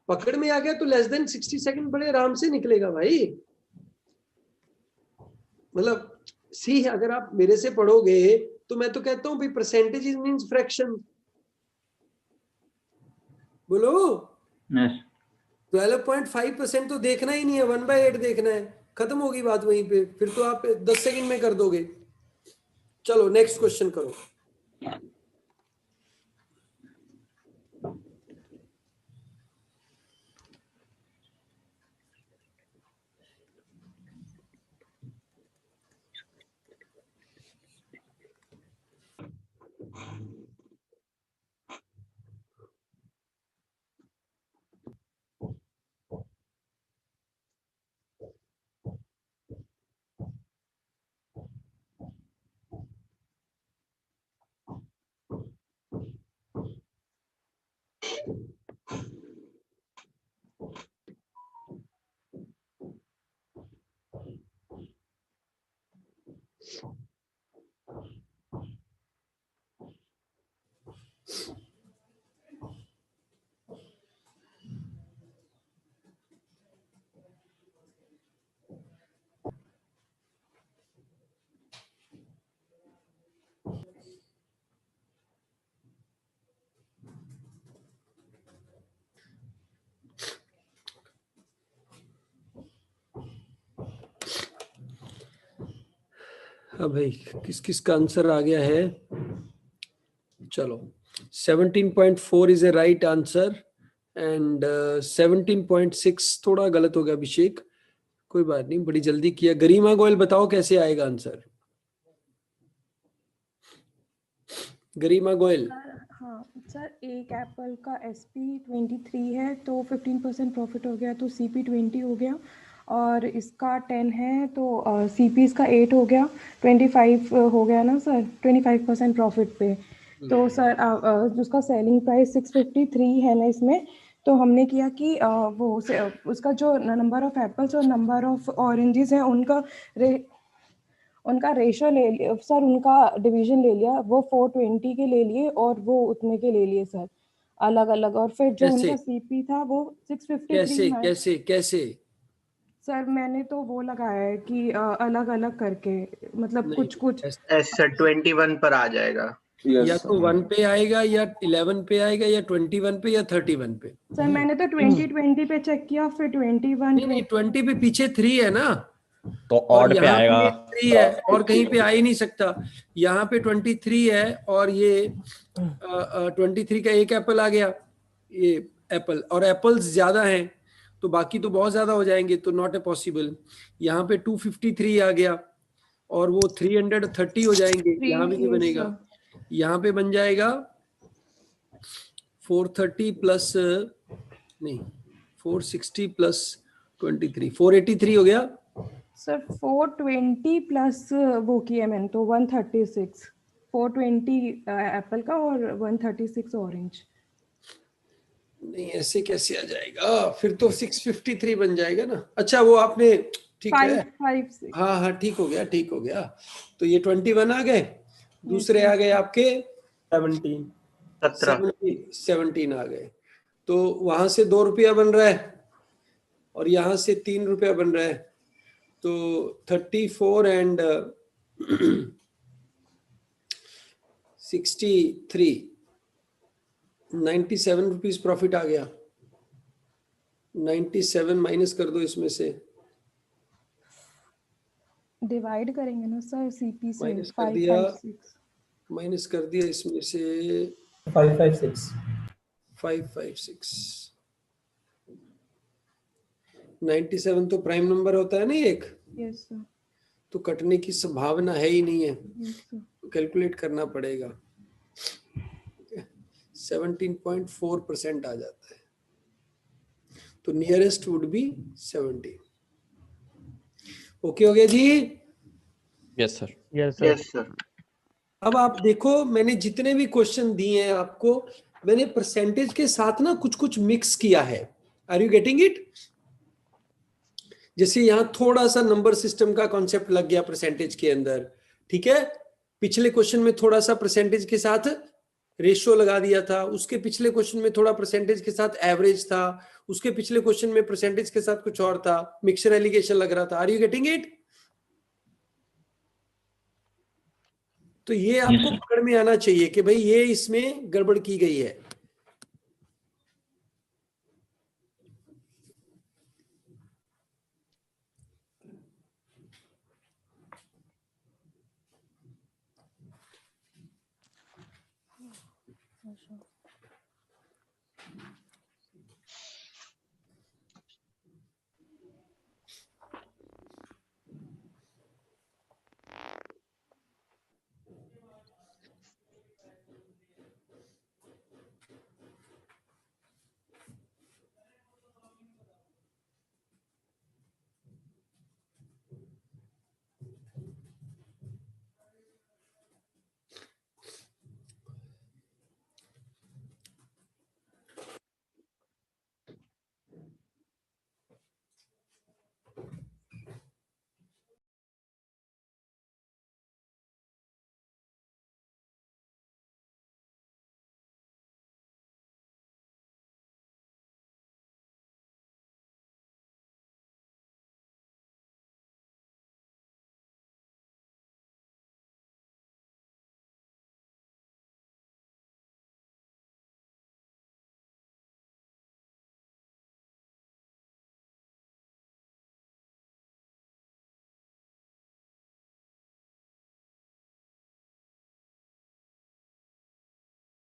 पकड़ में आ गया तो लेस देन 60 सेकंड बड़े आराम से निकलेगा भाई। मतलब सी अगर आप मेरे से पढ़ोगे तो मैं तो कहता हूं भाई परसेंटेज मींस फ्रैक्शन। बोलो। 12.5% तो देखना ही नहीं है, 1/8 देखना है। खत्म होगी बात वहीं पे। फिर तो आप 10 सेकंड में कर दोगे। चलो नेक्स्ट क्वेश्चन करो। हाँ भाई, किस किस का आंसर आ गया है? चलो 17.4 is a right answer and 17.6 थोड़ा गलत हो गया अभिषेक, कोई बात नहीं, बड़ी जल्दी किया। गरिमा गोयल बताओ कैसे आएगा आंसर। गरिमा गोयल। हाँ सर, एक एप्पल का SP 23 है तो 15% प्रॉफिट हो गया तो CP 20 हो गया, और इसका 10 है तो CP इसका 8 हो गया, 25 हो गया ना सर, 25% प्रॉफिट पे। तो सर उसका सेलिंग प्राइस 653 है ना इसमें, तो हमने किया कि उसका जो नंबर ऑफ एप्पल्स और नंबर ऑफ ऑरेंजेस हैं उनका रेशो ले लिया सर, उनका डिवीजन ले लिया, वो 420 के ले लिए और वो उतने के ले लिए सर अलग अलग, और फिर जो कैसे? उनका CP था वो 653 कैसे कैसे कैसे? सर मैंने तो वो लगाया है कि अलग अलग करके, मतलब नहीं, कुछ कुछ सर 21 पर आ जाएगा। या तो 1 पे आएगा या 11 पे आएगा या 21 पे या 31 पे। सर मैंने तो 20 पे चेक किया, फिर 21 नहीं 20 पे पीछे 3 है ना, तो और ऑड पे यहाँ आएगा। पे 3 है और कहीं पे आ ही नहीं सकता। यहाँ पे 23 है और ये 23 का एक एप्पल आ गया, ये एप्पल, और एप्पल्स ज्यादा हैं तो बाकी तो बहुत ज्यादा हो जाएंगे, तो नॉट ए पॉसिबल। यहाँ पे 253 आ गया और वो 330 हो जाएंगे, यहाँ भी नहीं बनेगा। यहाँ पे बन जाएगा 430 प्लस नहीं 460 प्लस 23 483 हो गया सर। 420 प्लस वो किया मैंने तो 136, 420 एप्पल का और 136 ऑरेंज। नहीं ऐसे कैसे आ जाएगा, फिर तो 653 बन जाएगा ना। अच्छा वो आपने ठीक है, 556। हाँ हाँ ठीक हो गया ठीक हो गया। तो ये 21 आ गए, दूसरे आ गए आपके 17 आ गए, तो वहां से 2 रुपया बन रहा है और यहाँ से 3 रुपया बन रहा है, तो 34 एंड 63 97 रुपीज प्रॉफिट आ गया। 97 माइनस कर दो इसमें से, डिवाइड करेंगे ना सर CP से। माइनस कर दिया, माइनस कर दिया इसमें से 556। 97 तो प्राइम नंबर होता है ना एक, यस सर। तो कटने की संभावना है ही नहीं है, यस सर। तो कैलकुलेट करना पड़ेगा। 17.4% आ जाता है, तो नियरेस्ट वुड बी 17। ओके हो गया जी? Yes sir. Yes sir. अब आप देखो, मैंने जितने भी क्वेश्चन दिए हैं आपको, मैंने परसेंटेज के साथ ना कुछ कुछ मिक्स किया है। Are you getting it? जैसे यहां थोड़ा सा नंबर सिस्टम का कॉन्सेप्ट लग गया परसेंटेज के अंदर, ठीक है। पिछले क्वेश्चन में थोड़ा सा परसेंटेज के साथ रेशियो लगा दिया था, उसके पिछले क्वेश्चन में थोड़ा परसेंटेज के साथ एवरेज था, उसके पिछले क्वेश्चन में परसेंटेज के साथ कुछ और था, मिक्सर एलिगेशन लग रहा था। Are you getting it? तो ये आपको पकड़ में आना चाहिए कि भाई ये इसमें गड़बड़ की गई है।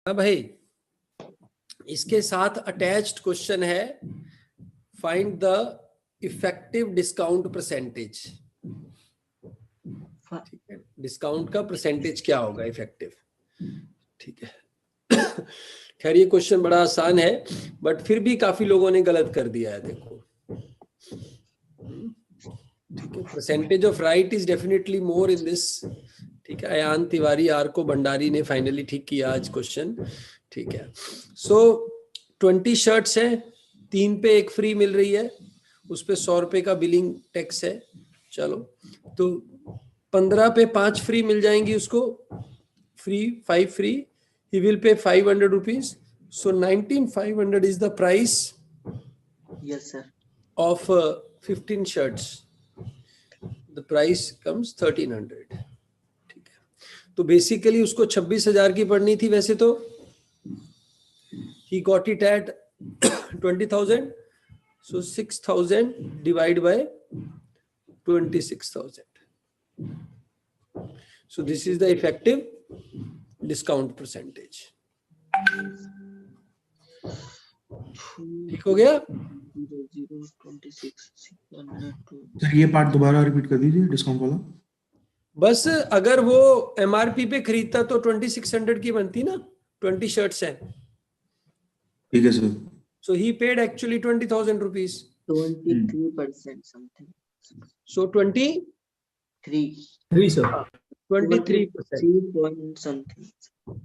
हाँ भाई, इसके साथ अटैच्ड क्वेश्चन है, find the effective discount percentage. ठीक है, डिस्काउंट का परसेंटेज क्या होगा इफेक्टिव। ठीक है, खैर ये क्वेश्चन बड़ा आसान है, बट फिर भी काफी लोगों ने गलत कर दिया है। देखो, ठीक है, percentage of right is definitely more in this. ठीक है, अयान तिवारी, आर को भंडारी ने फाइनली ठीक किया आज क्वेश्चन। ठीक है, सो 20 शर्ट्स हैं, 3 पे 1 फ्री मिल रही है, उस पे 100 रुपए का बिलिंग टैक्स है। चलो, तो 15 पे 5 फ्री मिल जाएंगी उसको, free 5 free, he will pay 500 rupees, so 19,500 is the price Yes, sir. of 15 shirts. The price comes 1300. ठीक है, तो बेसिकली उसको 26,000 की पड़नी थी वैसे तो, he got it at 20,000, so 6,000 divided by 26,000. So this is the effective discount percentage. ठीक हो गया? 26 सर ये पार्ट दोबारा रिपीट कर दीजिए, डिस्काउंट वाला। बस अगर वो एमआरपी पे खरीदता तो 2600 की बनती ना, 20 शर्ट्स हैं। ठीक है sir. So he paid actually 20,000 rupees. 23% something. So 23, 3 sir. 23%. 3 point something.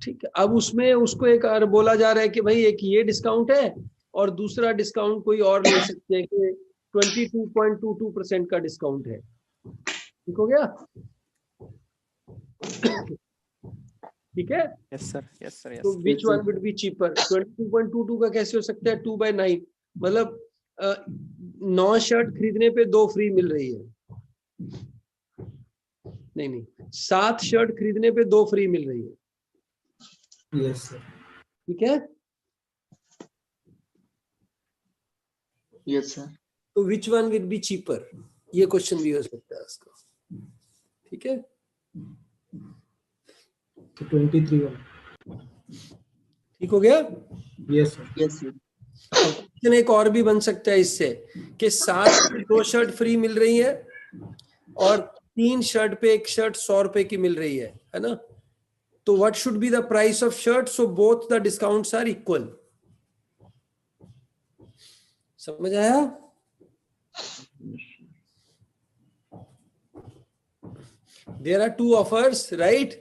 ठीक है, अब उसमें उसको एक और बोला जा रहा है कि भाई एक ये डिस्काउंट है और दूसरा डिस्काउंट कोई और ले सकते हैं कि 22.22% का डिस्काउंट है। ठीक हो गया? ठीक है? Yes, sir. Yes, sir. Yes. तो which one would be cheaper? 22.22 का कैसे हो सकता है 2/9? मतलब 9 शर्ट खरीदने पे 2 फ्री मिल रही है। नहीं, 7 शर्ट खरीदने पे 2 फ्री मिल रही है। Yes sir. ठीक है, Yes, sir. तो which one will be cheaper, ये क्वेश्चन भी हो सकता है उसका। ठीक है, So 23 one. ठीक हो गया? Yes sir. Yes, sir. Question एक और भी बन सकता है इससे कि 7 पे 2 शर्ट फ्री मिल रही है और 3 शर्ट पे 1 शर्ट 100 रुपए की मिल रही है ना? तो what should be the price of shirt? So both the discounts are equal. समझ आया? There are 2 offers, right?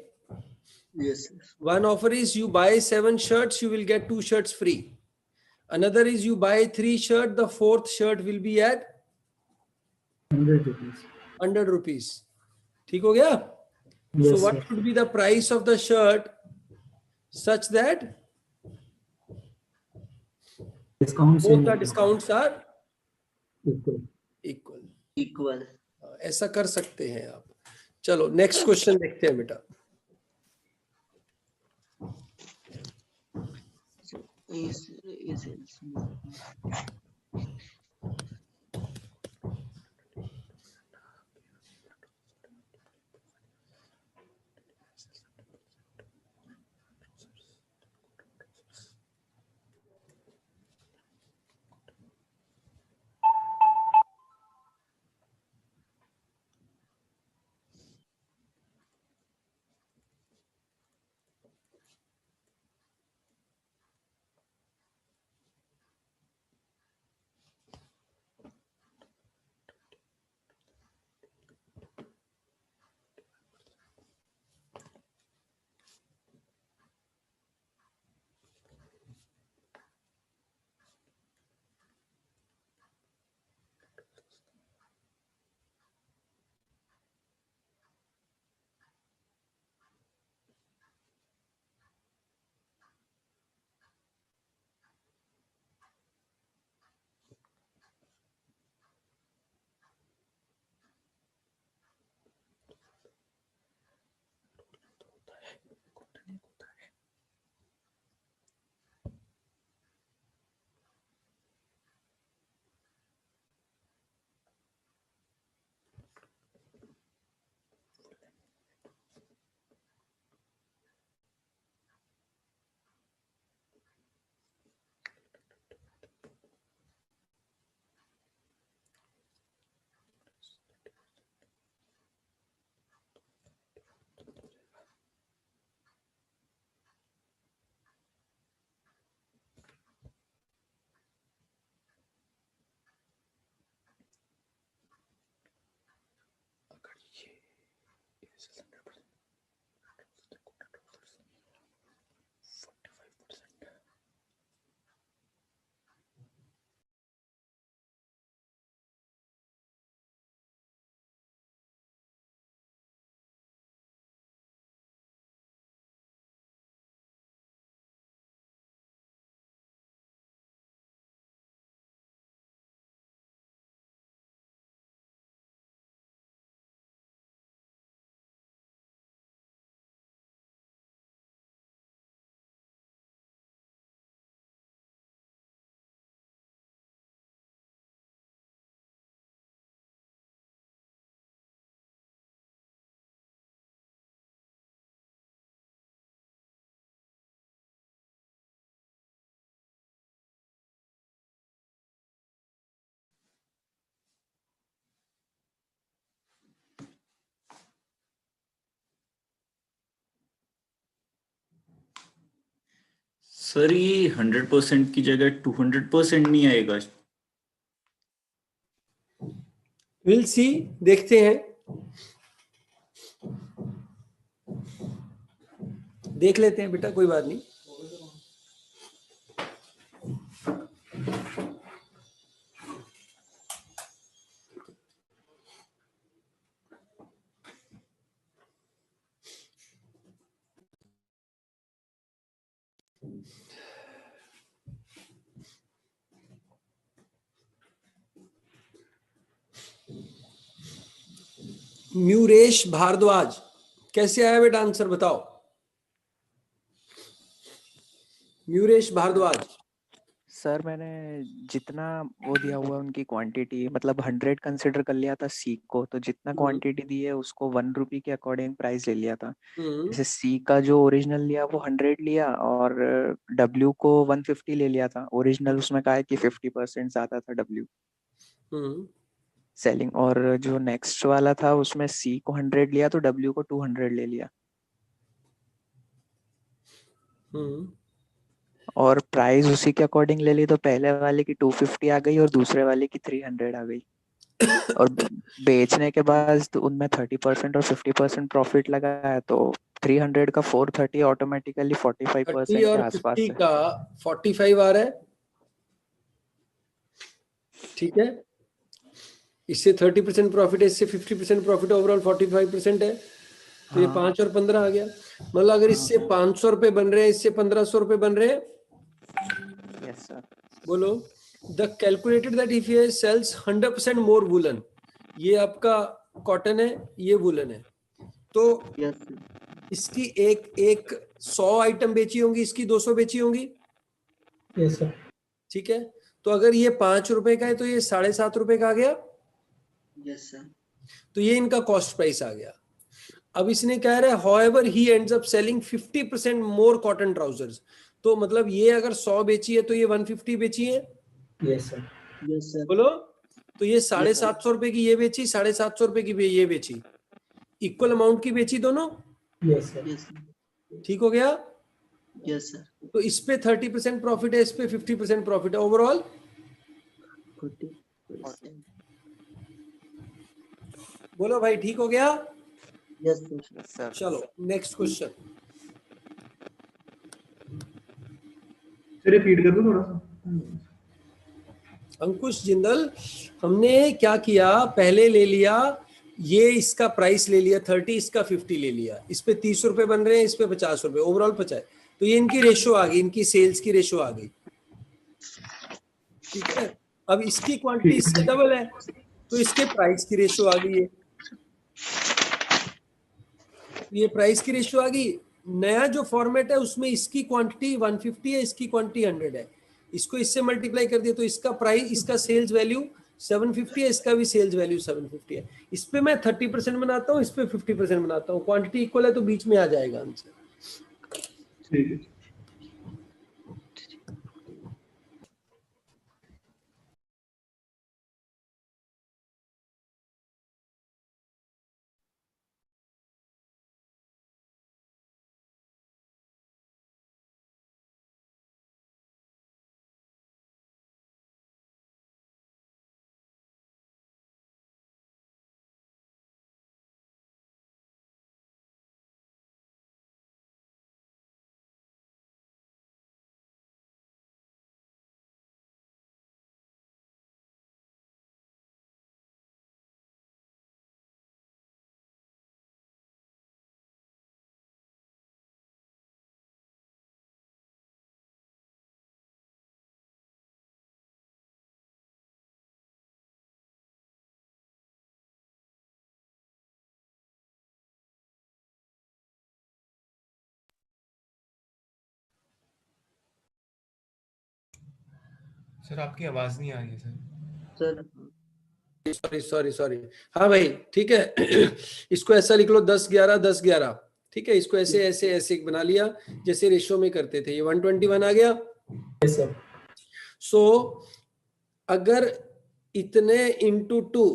Yes, sir. One offer is you buy 7 shirts, you will get 2 shirts free. Another is you buy 3 shirts, the 4th shirt will be at 100 rupees. 100 rupees. ठीक हो गया? Yes, So what sir. should be the price of the shirt such that Discounts both in the discounts are equal. equal? Equal. ऐसा कर सकते हैं आप। चलो next question देखते हैं बेटा। Is सर ये 100% की जगह 200% नहीं आएगा? विल सी, देखते हैं, देख लेते हैं बेटा, कोई बात नहीं। म्यूरेश भारद्वाज, कैसे आया बेटा आंसर बताओ। म्यूरेश भारद्वाज। सर मैंने जितना वो दिया हुआ है उनकी क्वांटिटी, मतलब 100 कंसिडर कर लिया था सी को, तो जितना क्वांटिटी दी है उसको 1 रुपी के अकॉर्डिंग प्राइस ले लिया था। जैसे सी का जो ओरिजिनल लिया वो 100 लिया और डब्ल्यू को 150 ले लिया था। ओरिजिनल उसमें कहा है कि 50% ज्यादा था डब्ल्यू सेलिंग, और जो नेक्स्ट वाला था उसमें सी को 100 लिया तो डब्ल्यू को 200 ले लिया। और प्राइस उसी के अकॉर्डिंग ले ली, तो पहले वाले की 250 आ गई और दूसरे वाले की 300 आ गई। और बेचने के बाद तो उनमें 30% और 50% प्रॉफिट लगा है, तो 300 का 430 ऑटोमेटिकली 45% 30 के और आसपास 50 है। का 45 आ रहा है, ठीक है। इससे 30% प्रॉफिट है, इससे 50% प्रॉफिट, ओवरऑल 45% है। तो ये 5 और 15 आ गया। मतलब अगर इससे 500 रुपए बन रहे हैं, इससे 1500 रुपए बन रहे हैं। Yes sir. बोलो, द कैलकुलेटेड दैट इफ ये सेल्स 100% मोर वुलन, ये आपका कॉटन है, ये वुलन है, तो इसकी एक 100 आइटम बेची होंगी, इसकी 200 बेची होंगी। Yes sir. ठीक है, तो अगर ये 5 रुपए का है तो ये 7.5 रुपए का आ गया। Yes sir. तो ये इनका कॉस्ट प्राइस आ गया। अब इसने कह रहा है however he ends up selling 50% more cotton trousers, तो मतलब ये अगर 100 बेची है तो ये 150 बेची है। Yes sir. Yes sir. बोलो, तो ये 750 रुपए की ये बेची, 750 रुपए की ये बेची, इक्वल अमाउंट की बेची दोनों। Yes sir. यस ठीक हो गया। Yes sir. तो इस पे 30% प्रॉफिट है, इस पे 50% प्रॉफिट है, ओवरऑल 40%। बोलो भाई, ठीक हो गया। Yes sir. चलो नेक्स्ट क्वेश्चन। सर रिपीट कर दो थोड़ा सा। अंकुश जिंदल, हमने क्या किया, पहले ले लिया ये, इसका प्राइस ले लिया 30, इसका 50 ले लिया, इस पे 30 रुपए बन रहे हैं, इस पे 50 रुपए, ओवरऑल 50। तो ये इनकी रेशो आ गई, इनकी सेल्स की रेशो आ गई। ठीक है, अब इसकी क्वांटिटी इससे डबल है तो इसके प्राइस की रेशो आ गई है। ये प्राइस की रेशो आ गई। नया जो फॉर्मेट है उसमें इसकी क्वांटिटी 150 है, इसकी क्वांटिटी 100 है, इसको इससे मल्टीप्लाई कर दिया तो इसका प्राइस, इसका सेल्स वैल्यू 750 है, इसका भी सेल्स वैल्यू 750 है। इस पे मैं 30% बनाता हूँ, इस पे 50% बनाता हूँ, क्वांटिटी इक्वल है तो बीच में आ जाएगा आंसर। ठीक है। सर आपकी आवाज नहीं आ रही है सर। सॉरी। हाँ भाई ठीक है। इसको ऐसा लिख लो 10-11 10-11। ठीक है, इसको ऐसे ऐसे ऐसे बना लिया जैसे रेशो में करते थे। ये 121 आ गया। Yes sir. सो अगर इतने इंटू 2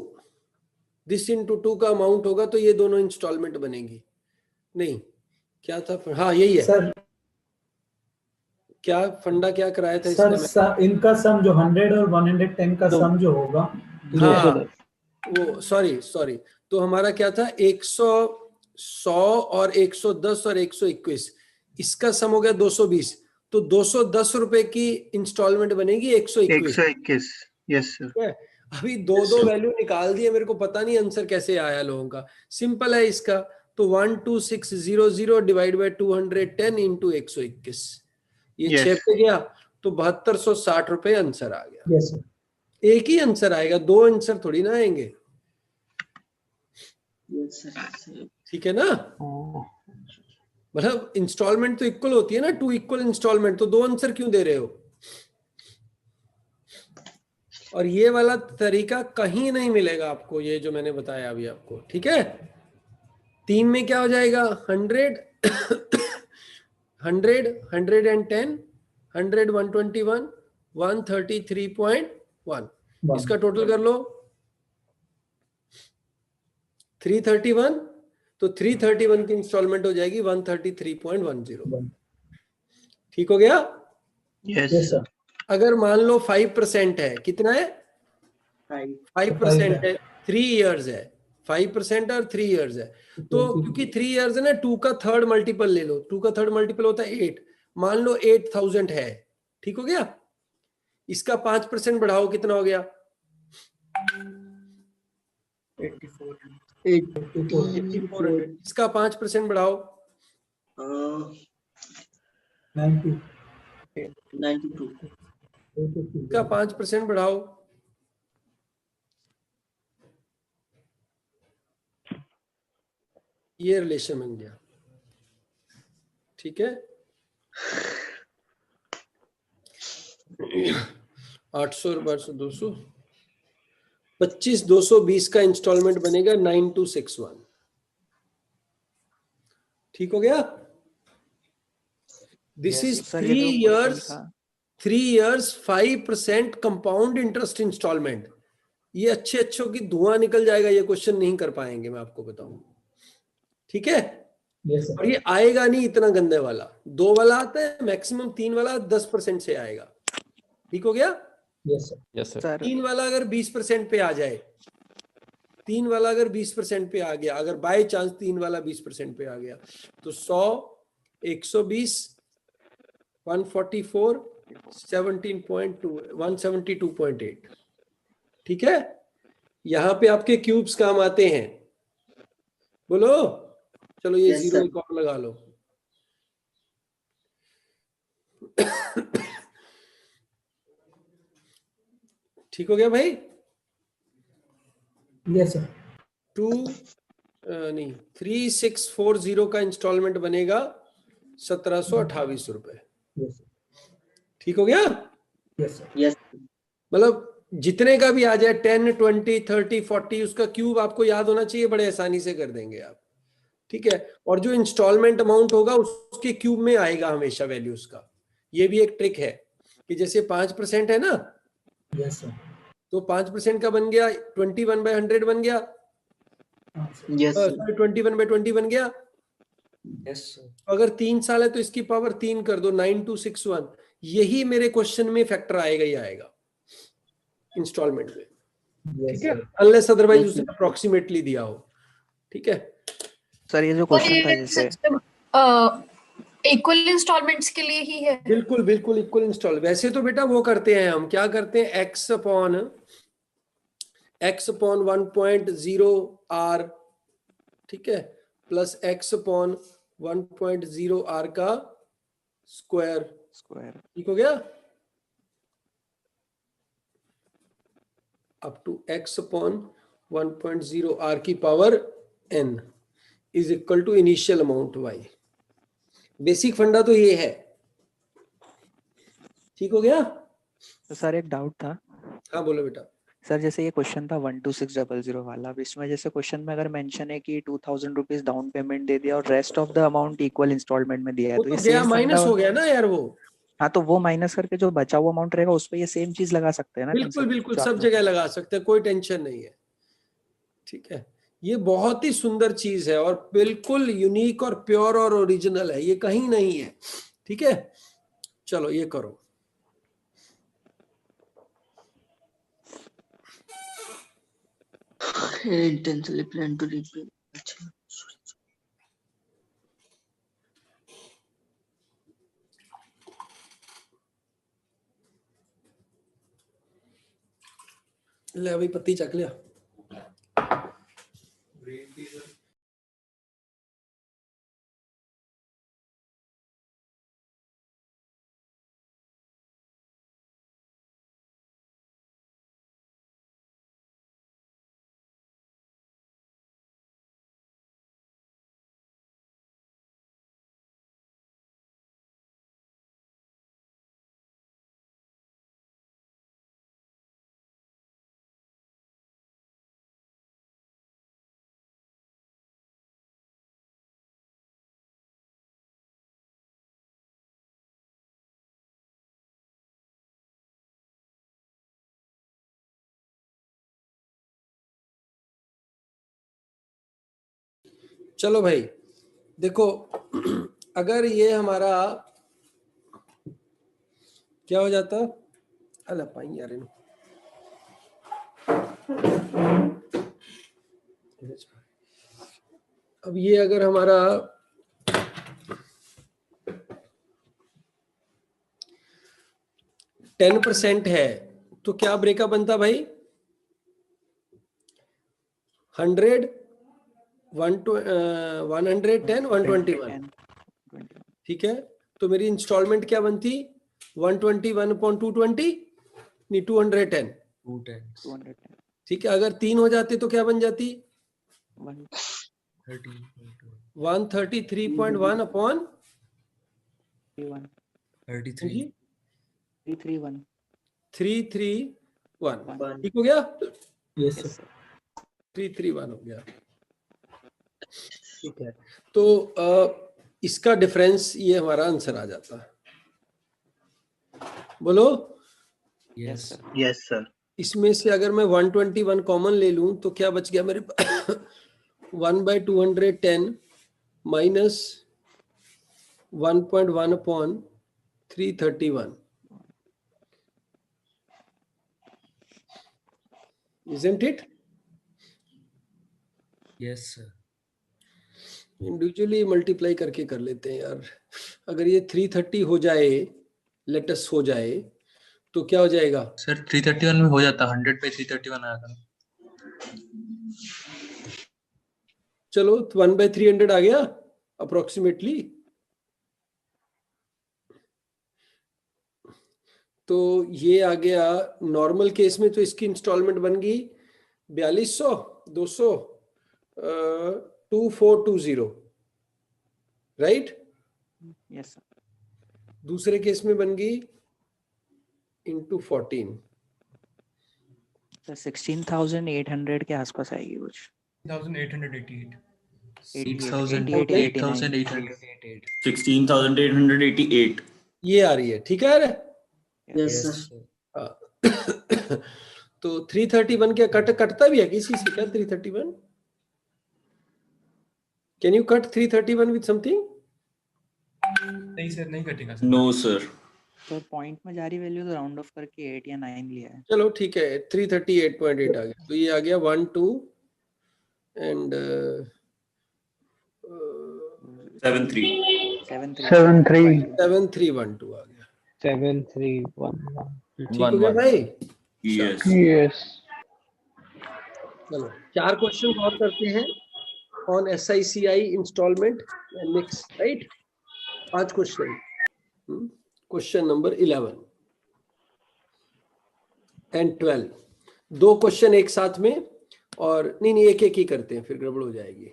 दिस इंटू 2 का अमाउंट होगा तो ये दोनों इंस्टॉलमेंट बनेगी। नहीं क्या था, हाँ यही है सर। क्या फंडा क्या कराया था सर इसने? इनका सम जो 100 और 110 का सम जो होगा, हाँ वो सॉरी तो हमारा क्या था 100 और 110 और 121, इसका सम हो गया 220। तो 210 रुपए की इंस्टॉलमेंट बनेगी 121। Yes sir. अभी दो वैल्यू निकाल दिए, मेरे को पता नहीं आंसर कैसे आया लोगों का। सिंपल है इसका, तो 12600 डिवाइड बाय 210 इंटू 121, ये 6 पे गया तो 7260 रुपए आंसर आ गया। Yes sir. एक ही आंसर आएगा, दो आंसर थोड़ी ना आएंगे। ठीक है ना, मतलब इंस्टॉलमेंट तो इक्वल होती है ना, 2 इक्वल इंस्टॉलमेंट, तो 2 आंसर क्यों दे रहे हो? और ये वाला तरीका कहीं नहीं मिलेगा आपको, ये जो मैंने बताया अभी आपको। ठीक है, 3 में क्या हो जाएगा 100 100 110 100 121 133.1, इसका टोटल कर लो 331, तो 331 की इंस्टॉलमेंट हो जाएगी 133.10। ठीक हो गया? Yes sir. अगर मान लो 5% है, कितना है 5% है, 3 इयर्स है, 5% और 3 इयर्स है, तो क्योंकि 3 इयर्स है ना, 2 का थर्ड मल्टीपल ले लो, 2 का थर्ड मल्टीपल होता है 8, मान लो 8000 है। ठीक हो गया? इसका 5% बढ़ाओ, कितना हो गया 8400। इसका 5% बढ़ाओ 92। इसका 5% बढ़ाओ ये रिलेशन बन गया। ठीक है, 800 वर्ष 200 25,220 का इंस्टॉलमेंट बनेगा 9261। ठीक हो गया? This is 3 years 5% compound interest instalment. ये अच्छों की धुआं निकल जाएगा, ये क्वेश्चन नहीं कर पाएंगे, मैं आपको बताऊं। ठीक है? और ये आएगा नहीं इतना गंदे वाला, 2 वाला आता है मैक्सिमम, 3 वाला 10% से आएगा। ठीक हो गया? Yes sir. 3 वाला अगर 20% पे आ जाए, 3 वाला अगर 20% पे आ गया, अगर बाय चांस 3 वाला 20% पे आ गया, तो 100 120 144 17.2 172.8। ठीक है, यहां पे आपके क्यूब्स काम आते हैं। बोलो, चलो ये जीरो एक और लगा लो। ठीक हो गया भाई? Yes sir. 3640 का इंस्टॉलमेंट बनेगा 1728 रुपए। ठीक हो गया? Yes sir. मतलब जितने का भी आ जाए 10 20 30 40, उसका क्यूब आपको याद होना चाहिए, बड़े आसानी से कर देंगे आप। ठीक है, और जो इंस्टॉलमेंट अमाउंट होगा उसके क्यूब में आएगा हमेशा वैल्यू उसका। ये भी एक ट्रिक है कि जैसे 5% है ना, यस सर, तो 5% का बन गया 21/100 बन गया। यस 21/20 बन गया। Yes sir. अगर 3 साल है तो इसकी पावर 3 कर दो, 9261। यही मेरे क्वेश्चन में फैक्टर आएगा ही आएगा इंस्टॉलमेंट में। ठीक है, अनलेस अदरवाइज उसने अप्रोक्सीमेटली दिया हो। ठीक है सर, ये जो क्वेश्चन था जैसे इक्वल इंस्टॉलमेंट्स के लिए ही है। बिल्कुल बिल्कुल इक्वल इंस्टॉल। वैसे तो बेटा वो करते हैं, हम क्या करते हैं, x अपॉन 1.0 r, ठीक है, प्लस x अपॉन 1.0 r का स्क्वायर। ठीक हो गया? Up to x upon 1.0 r की power n is equal to initial amount y। Basic funda तो ये है। ठीक हो गया? तो सर एक डाउट था। हाँ बोलो बेटा। सर जैसे ये क्वेश्चन था 12600 वाला, अब इसमें जैसे क्वेश्चन में अगर मेंशन है कि 2000 रुपीज डाउन पेमेंट दे दिया और rest of the amount equal instalment में दिया है, वो तो तो ये गया, सेम माइनस फंडा। हो गया ना यार वो। हाँ तो वो माइनस करके जो बचा हुआ अमाउंट रहेगा उस पर ये सेम चीज लगा सकते हैं ना बिल्कुल कंसेप्ट बिल्कुल, जो सब आपने जगह लगा सकते हैं, कोई टेंशन नहीं है। ठीक है, ये बहुत ही सुंदर चीज है और बिल्कुल यूनिक और प्योर और ओरिजिनल है, ये कहीं नहीं है। ठीक है, चलो ये करो। Intensely plan to repay. अच्छा ले अभी पत्ती चख लिया। चलो भाई देखो, अगर ये हमारा क्या हो जाता, अल्लाह पाई यार इन्हों। अब ये अगर हमारा 10% है तो क्या ब्रेकअप बनता भाई? 100, 110, 121। ठीक है, तो मेरी इंस्टॉलमेंट क्या बनती? 121 अपॉन 220, नहीं 210। 210। ठीक है, अगर 3 हो जाते तो क्या बन जाती? 133.1 अपॉन 33। 331। ठीक हो गया? Yes sir. 331 हो गया। ठीक है, तो इसका डिफरेंस ये हमारा आंसर आ जाता है। बोलो यस सर। इसमें से अगर मैं 121 कॉमन ले लूं तो क्या बच गया मेरे पास? 1/210 minus 1.1 upon 331। Isn't it? Yes sir. Individually multiply करके कर लेते हैं यार। अगर ये 330 हो जाए, लेटस हो जाए, तो क्या हो जाएगा? सर 331 में हो जाता, 100 पे 331 आया था। चलो 1/300 आ गया अप्रोक्सीमेटली। तो ये आ गया नॉर्मल केस में, तो इसकी इंस्टॉलमेंट बन गई 4200, 200, 2420, राइट? Yes sir. दूसरे केस में बन गई इंटू 14, सर 16,800 के आसपास आएगी कुछ। 1888। 16,888। ये आ रही है, ठीक है? Yes sir. तो 331 क्या कटता भी है किसी से क्या? 331 can you cut 331 with something? नहीं सर, नहीं कटेगा सर। No sir. तो पॉइंट में जा रही वैल्यू तो राउंड ऑफ करके 8 या 9 लिया है। चलो ठीक है, 338.8 आ गया, तो ये आ गया 1 2 एंड 7312 आ गया। 7311। ठीक हो गया भाई? Yes yes. चलो 4 क्वेश्चन और करते हैं on SICI instalment mix, right? 5 question. Question number 11 and 12, 2 question एक साथ में, और नहीं एक एक ही करते हैं, फिर गड़बड़ हो जाएगी।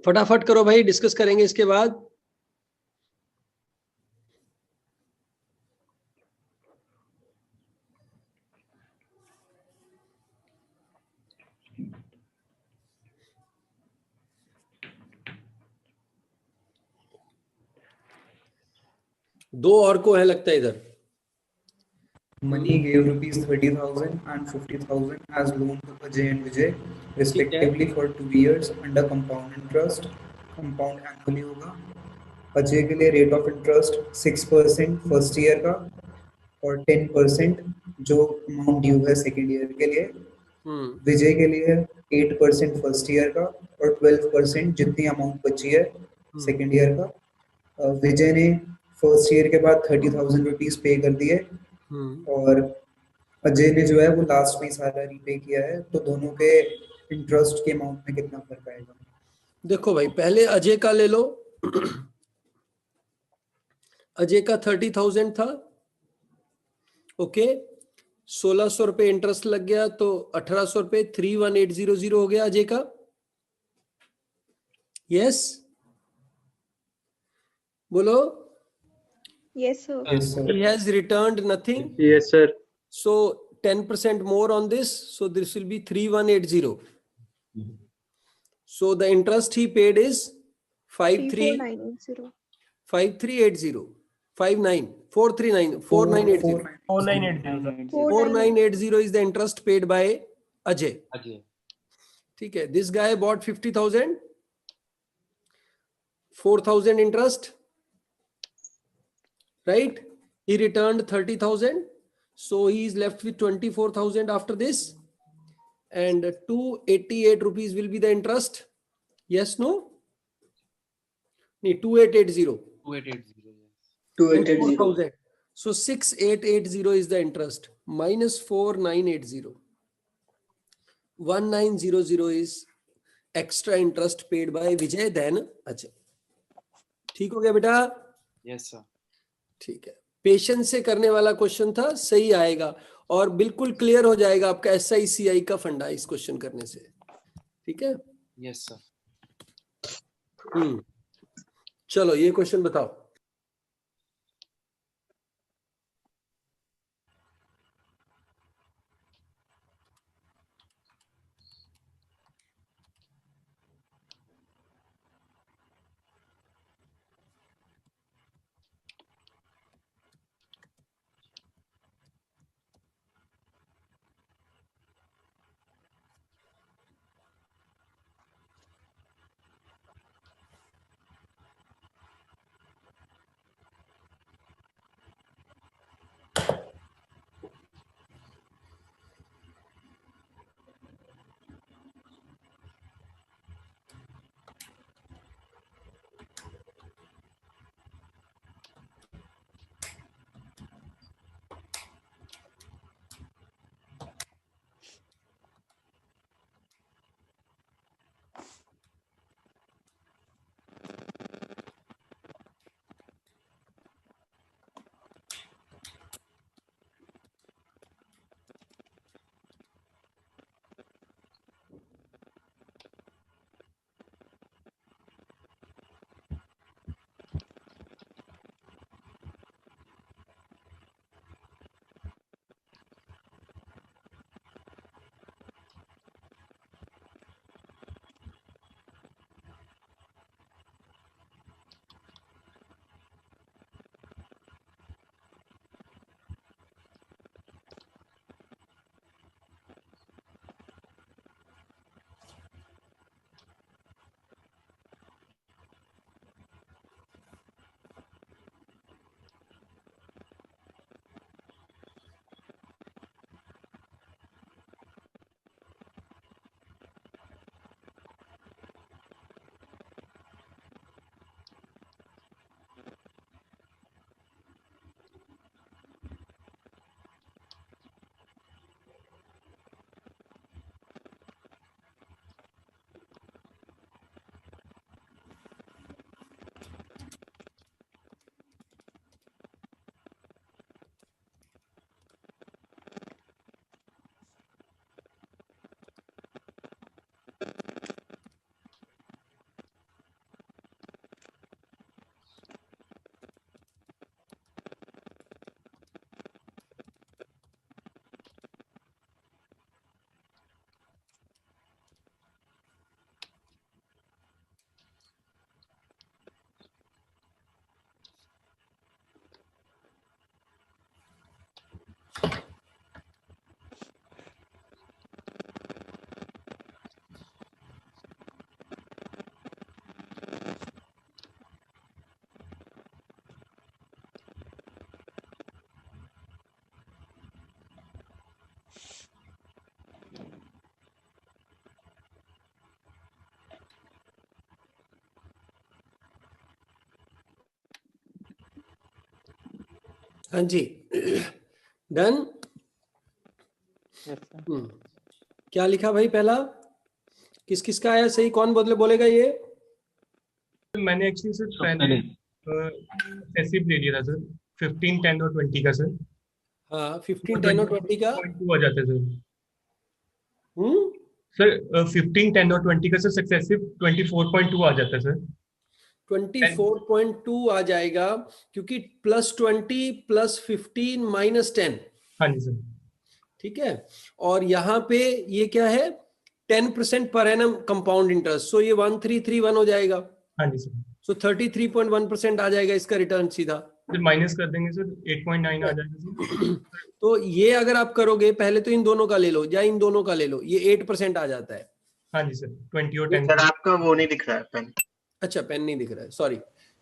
फटाफट करो भाई, डिस्कस करेंगे इसके बाद। दो और को है लगता है इधर। Money gave rupees 30,000 and 50,000 as loan to Ajay and Vijay respectively for 2 years under compound interest. Compound annually होगा। अजय के लिए rate of interest 6% first year का और 10% जो amount due है second year के लिए। विजय के लिए 8% first year का और 12% जितनी amount बची है second year का। विजय ने फर्स्ट ईयर के बाद 30,000 रुपीज पे कर दिए और अजय ने जो है वो लास्ट में सारा रीपे किया है, तो दोनों के इंटरेस्ट के अमाउंट में कितना फर्क आएगा? देखो भाई, पहले अजय का ले लो। अजय का 30,000 था, ओके। 1,600 रुपए इंटरेस्ट लग गया तो 1,800 रुपए 31,800 हो गया अजय का। यस बोलो। Yes, sir. Yes, sir. He has returned nothing. Yes, sir. So 10% more on this. So this will be 3180. So the interest he paid is 34980. 5380. 4980. 4980 is the interest paid by Ajay. ठीक है। This guy bought 50,000. 4,000 interest. Right? He returned 30,000. So he is left with 24,000 after this. And 288 rupees will be the interest. Yes, no? 2880. 2880. So 6880 is the interest. Minus 4980. 1900 is extra interest paid by Vijay then Ajay. ठीक हो गया बेटा? Yes, sir. ठीक है। Patience से करने वाला question था, सही आएगा और बिल्कुल क्लियर हो जाएगा आपका SICI का फंडा इस क्वेश्चन करने से। ठीक है? Yes, sir. चलो ये क्वेश्चन बताओ। हाँ जी, डन। क्या लिखा भाई पहला? किस किस का आया सही? कौन बोलेगा ये? मैंने एक्चुअली सर पहले एक्सेसिव ले लिया था सर, 15, 10 और 20 का सर। हाँ, 15, 10 और 20 का 2 आ जाता है सर। सर 15, 10 और 20 का सर सक्सेसिव 24.2 आ जाता है सर। 24.2 आ जाएगा, क्योंकि +20 +15 -10। हाँ जी सर। ठीक है, और यहाँ पे ये क्या है? 10% पर एनम कंपाउंड इंटरेस्ट, सो ये 1331 हो जाएगा। हाँ जी सर। सो 33.1% आ जाएगा इसका रिटर्न सीधा। फिर माइनस कर देंगे सर, 8.9 आ जाएगा सर। तो ये अगर आप करोगे, पहले तो इन दोनों का ले लो या इन दोनों का ले लो, ये 8% आ जाता है। हाँ जी सर, 20 और 10। सर आपका वो नहीं दिख रहा है पेन। अच्छा, पेन नहीं दिख रहा है, सॉरी।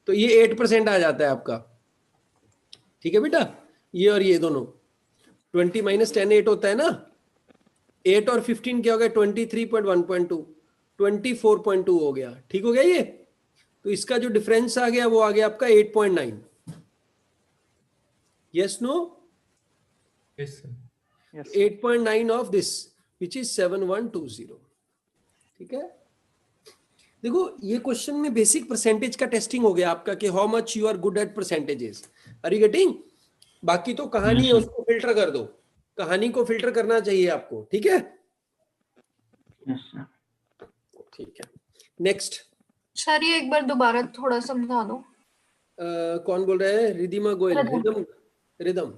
तो ये 8% आ जाता है आपका। ठीक है बेटा, ये और ये दोनों 20 - 10 8 होता है ना। 8 और 15 क्या हो गया? 23.1.2, 24.2 हो गया। ठीक हो गया ये। तो इसका जो डिफरेंस आ गया वो आ गया आपका 8.9। Yes no? Yes sir. 8.9 of this which is 7120। ठीक है, देखो ये क्वेश्चन में बेसिक परसेंटेज का टेस्टिंग हो गया आपका कि how much you are good at percentages. Are you getting? बाकी तो कहानी है, उसको फिल्टर कर दो। कहानी को फिल्टर करना चाहिए आपको। ठीक है, ठीक है। नेक्स्ट सर ये एक बार दोबारा थोड़ा समझा दो। कौन बोल रहा है? रिदिमा गोयल। रिदम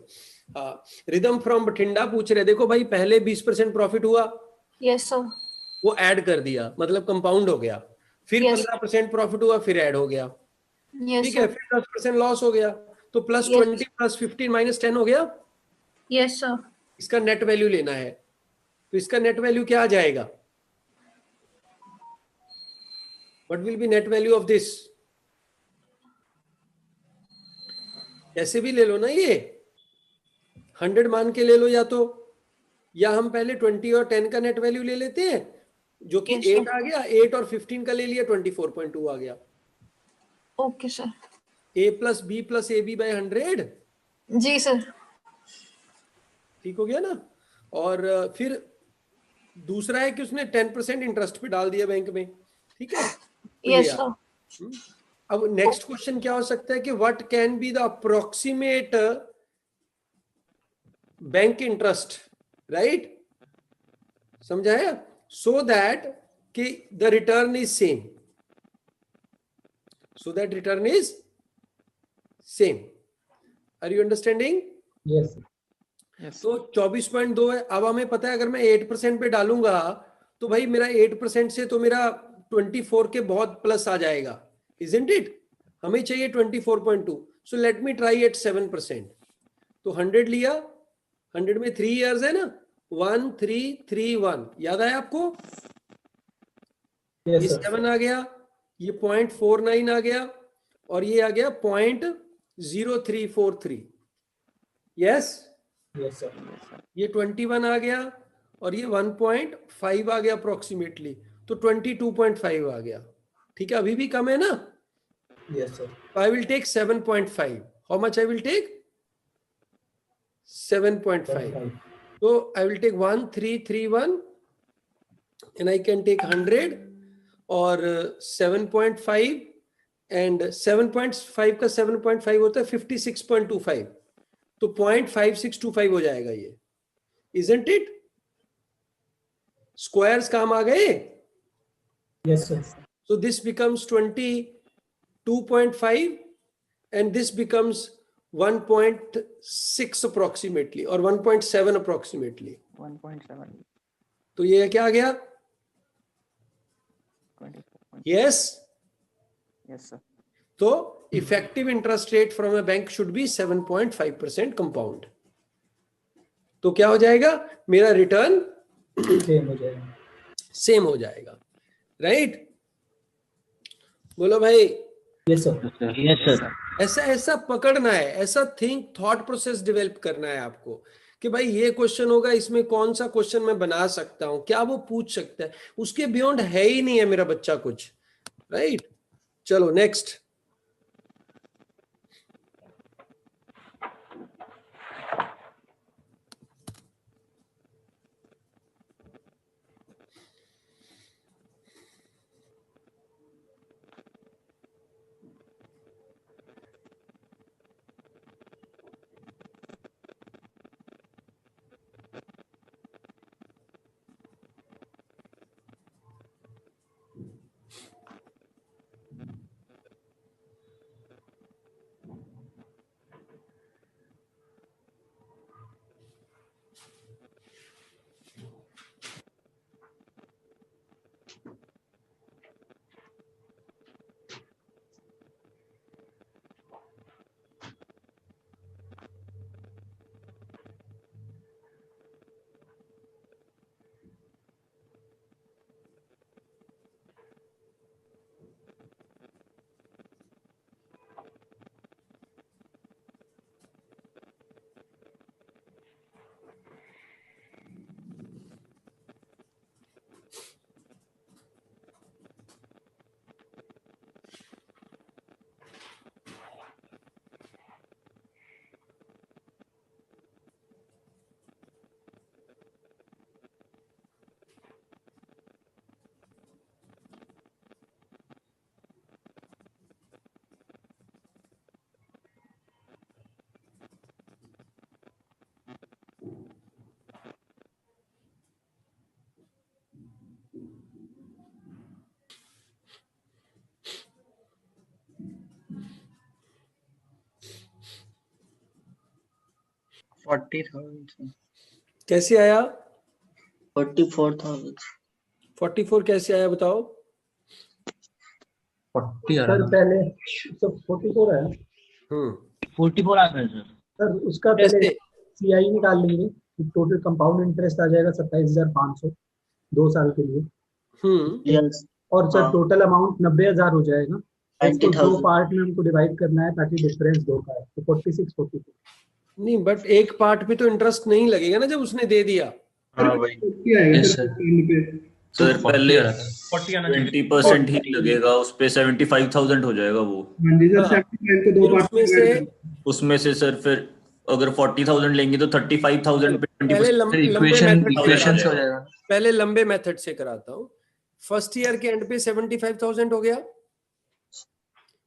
हाँ, रिदम फ्रॉम बठिंडा पूछ रहे। देखो भाई, पहले 20% प्रॉफिट हुआ। Yes sir. वो ऐड कर दिया, मतलब कंपाउंड हो गया। फिर 15% प्रॉफिट हुआ, फिर ऐड हो गया। ठीक है, फिर 10% लॉस हो गया, तो +20 +15 -10 हो गया। Yes sir. इसका नेट वैल्यू लेना है, तो इसका नेट वैल्यू क्या आ जाएगा? What will be net value of this? ऐसे भी ले लो ना, ये 100 मान के ले लो, या हम पहले 20 और 10 का नेट वैल्यू ले लेते हैं, जो कि 8 आ गया। 8 और 15 का ले लिया, 24.2 आ गया। Okay sir. A + B + AB/100। जी सर। ठीक हो गया ना। और फिर दूसरा है कि उसने 10% इंटरेस्ट पे डाल दिया बैंक में। ठीक है, यस सर। अब नेक्स्ट क्वेश्चन क्या हो सकता है कि what can be the approximate bank interest, right? समझाया? सो दैट कि the return is same, so that return is same. Are you understanding? Yes. Yes. तो 24.2 है। अब हमें पता है अगर मैं 8% पे डालूंगा तो भाई मेरा 8% से तो मेरा 24 के बहुत प्लस आ जाएगा, isn't it? हमें चाहिए 24.2, so let me try at 7%. तो 100 लिया, 100 में 3 years है ना, 1 3 3 1, याद आया आपको? Yes, ये 7 आ गया, ये 0.49 आ गया, और ये आ गया 0.0343। Yes yes sir. ये 21 आ गया, और ये 1.5 आ गया अप्रोक्सीमेटली, तो 22.5 आ गया। ठीक है, अभी भी कम है ना? Yes sir. I will take 7.5। How much I will take? 7.5। तो I will take 1331 and I can take 100 और 7.5 एंड 7.5 का 7.5 होता है 56.25, तो 0.5625 हो जाएगा ये, isn't it? स्क्वायर्स काम आ गए? Yes sir. So this becomes 22.5 and this becomes 1.6 approximately or 1.7 approximately. 1.7. तो ये क्या आ गया? Yes. Yes sir. तो effective interest rate from a bank should be 7.5% compound. तो क्या हो जाएगा? मेरा रिटर्न सेम हो जाएगा। सेम हो जाएगा, राइट? बोलो भाई। Yes sir. Yes sir. ऐसा ऐसा पकड़ना है, ऐसा थिंक थॉट प्रोसेस डेवलप करना है आपको कि भाई ये क्वेश्चन होगा, इसमें कौन सा क्वेश्चन मैं बना सकता हूं, क्या वो पूछ सकता है, उसके बियॉन्ड है ही नहीं है मेरा बच्चा कुछ, राइट? चलो नेक्स्ट। 40,000 कैसे आया? 44,000 44 कैसे आया बताओ? 40 सर पहले तो 44 है 44 आ गए सर। सर उसका पहले सीआई निकाल लेंगे, टोटल कंपाउंड इंटरेस्ट आ जाएगा 27,500 2 साल के लिए। यस और सर टोटल अमाउंट 90,000 हो जाएगा। इसको 2 90,000 पार्ट में हमको डिवाइड करना है ताकि डिफरेंस 2 का है, तो 46 44। नहीं, बट एक पार्ट पे तो इंटरेस्ट नहीं लगेगा ना जब उसने दे दिया। हाँ भाई यस सर पहले 20% ही लगेगा, उस पे 75,000 हो जाएगा वो। उसमें से सर फिर अगर 40,000 लेंगे तो 35,000 पे 20% हो जाएगा। पहले लंबे मेथड से कराता हूँ। फर्स्ट ईयर के एंड पे 75,000 हो गया,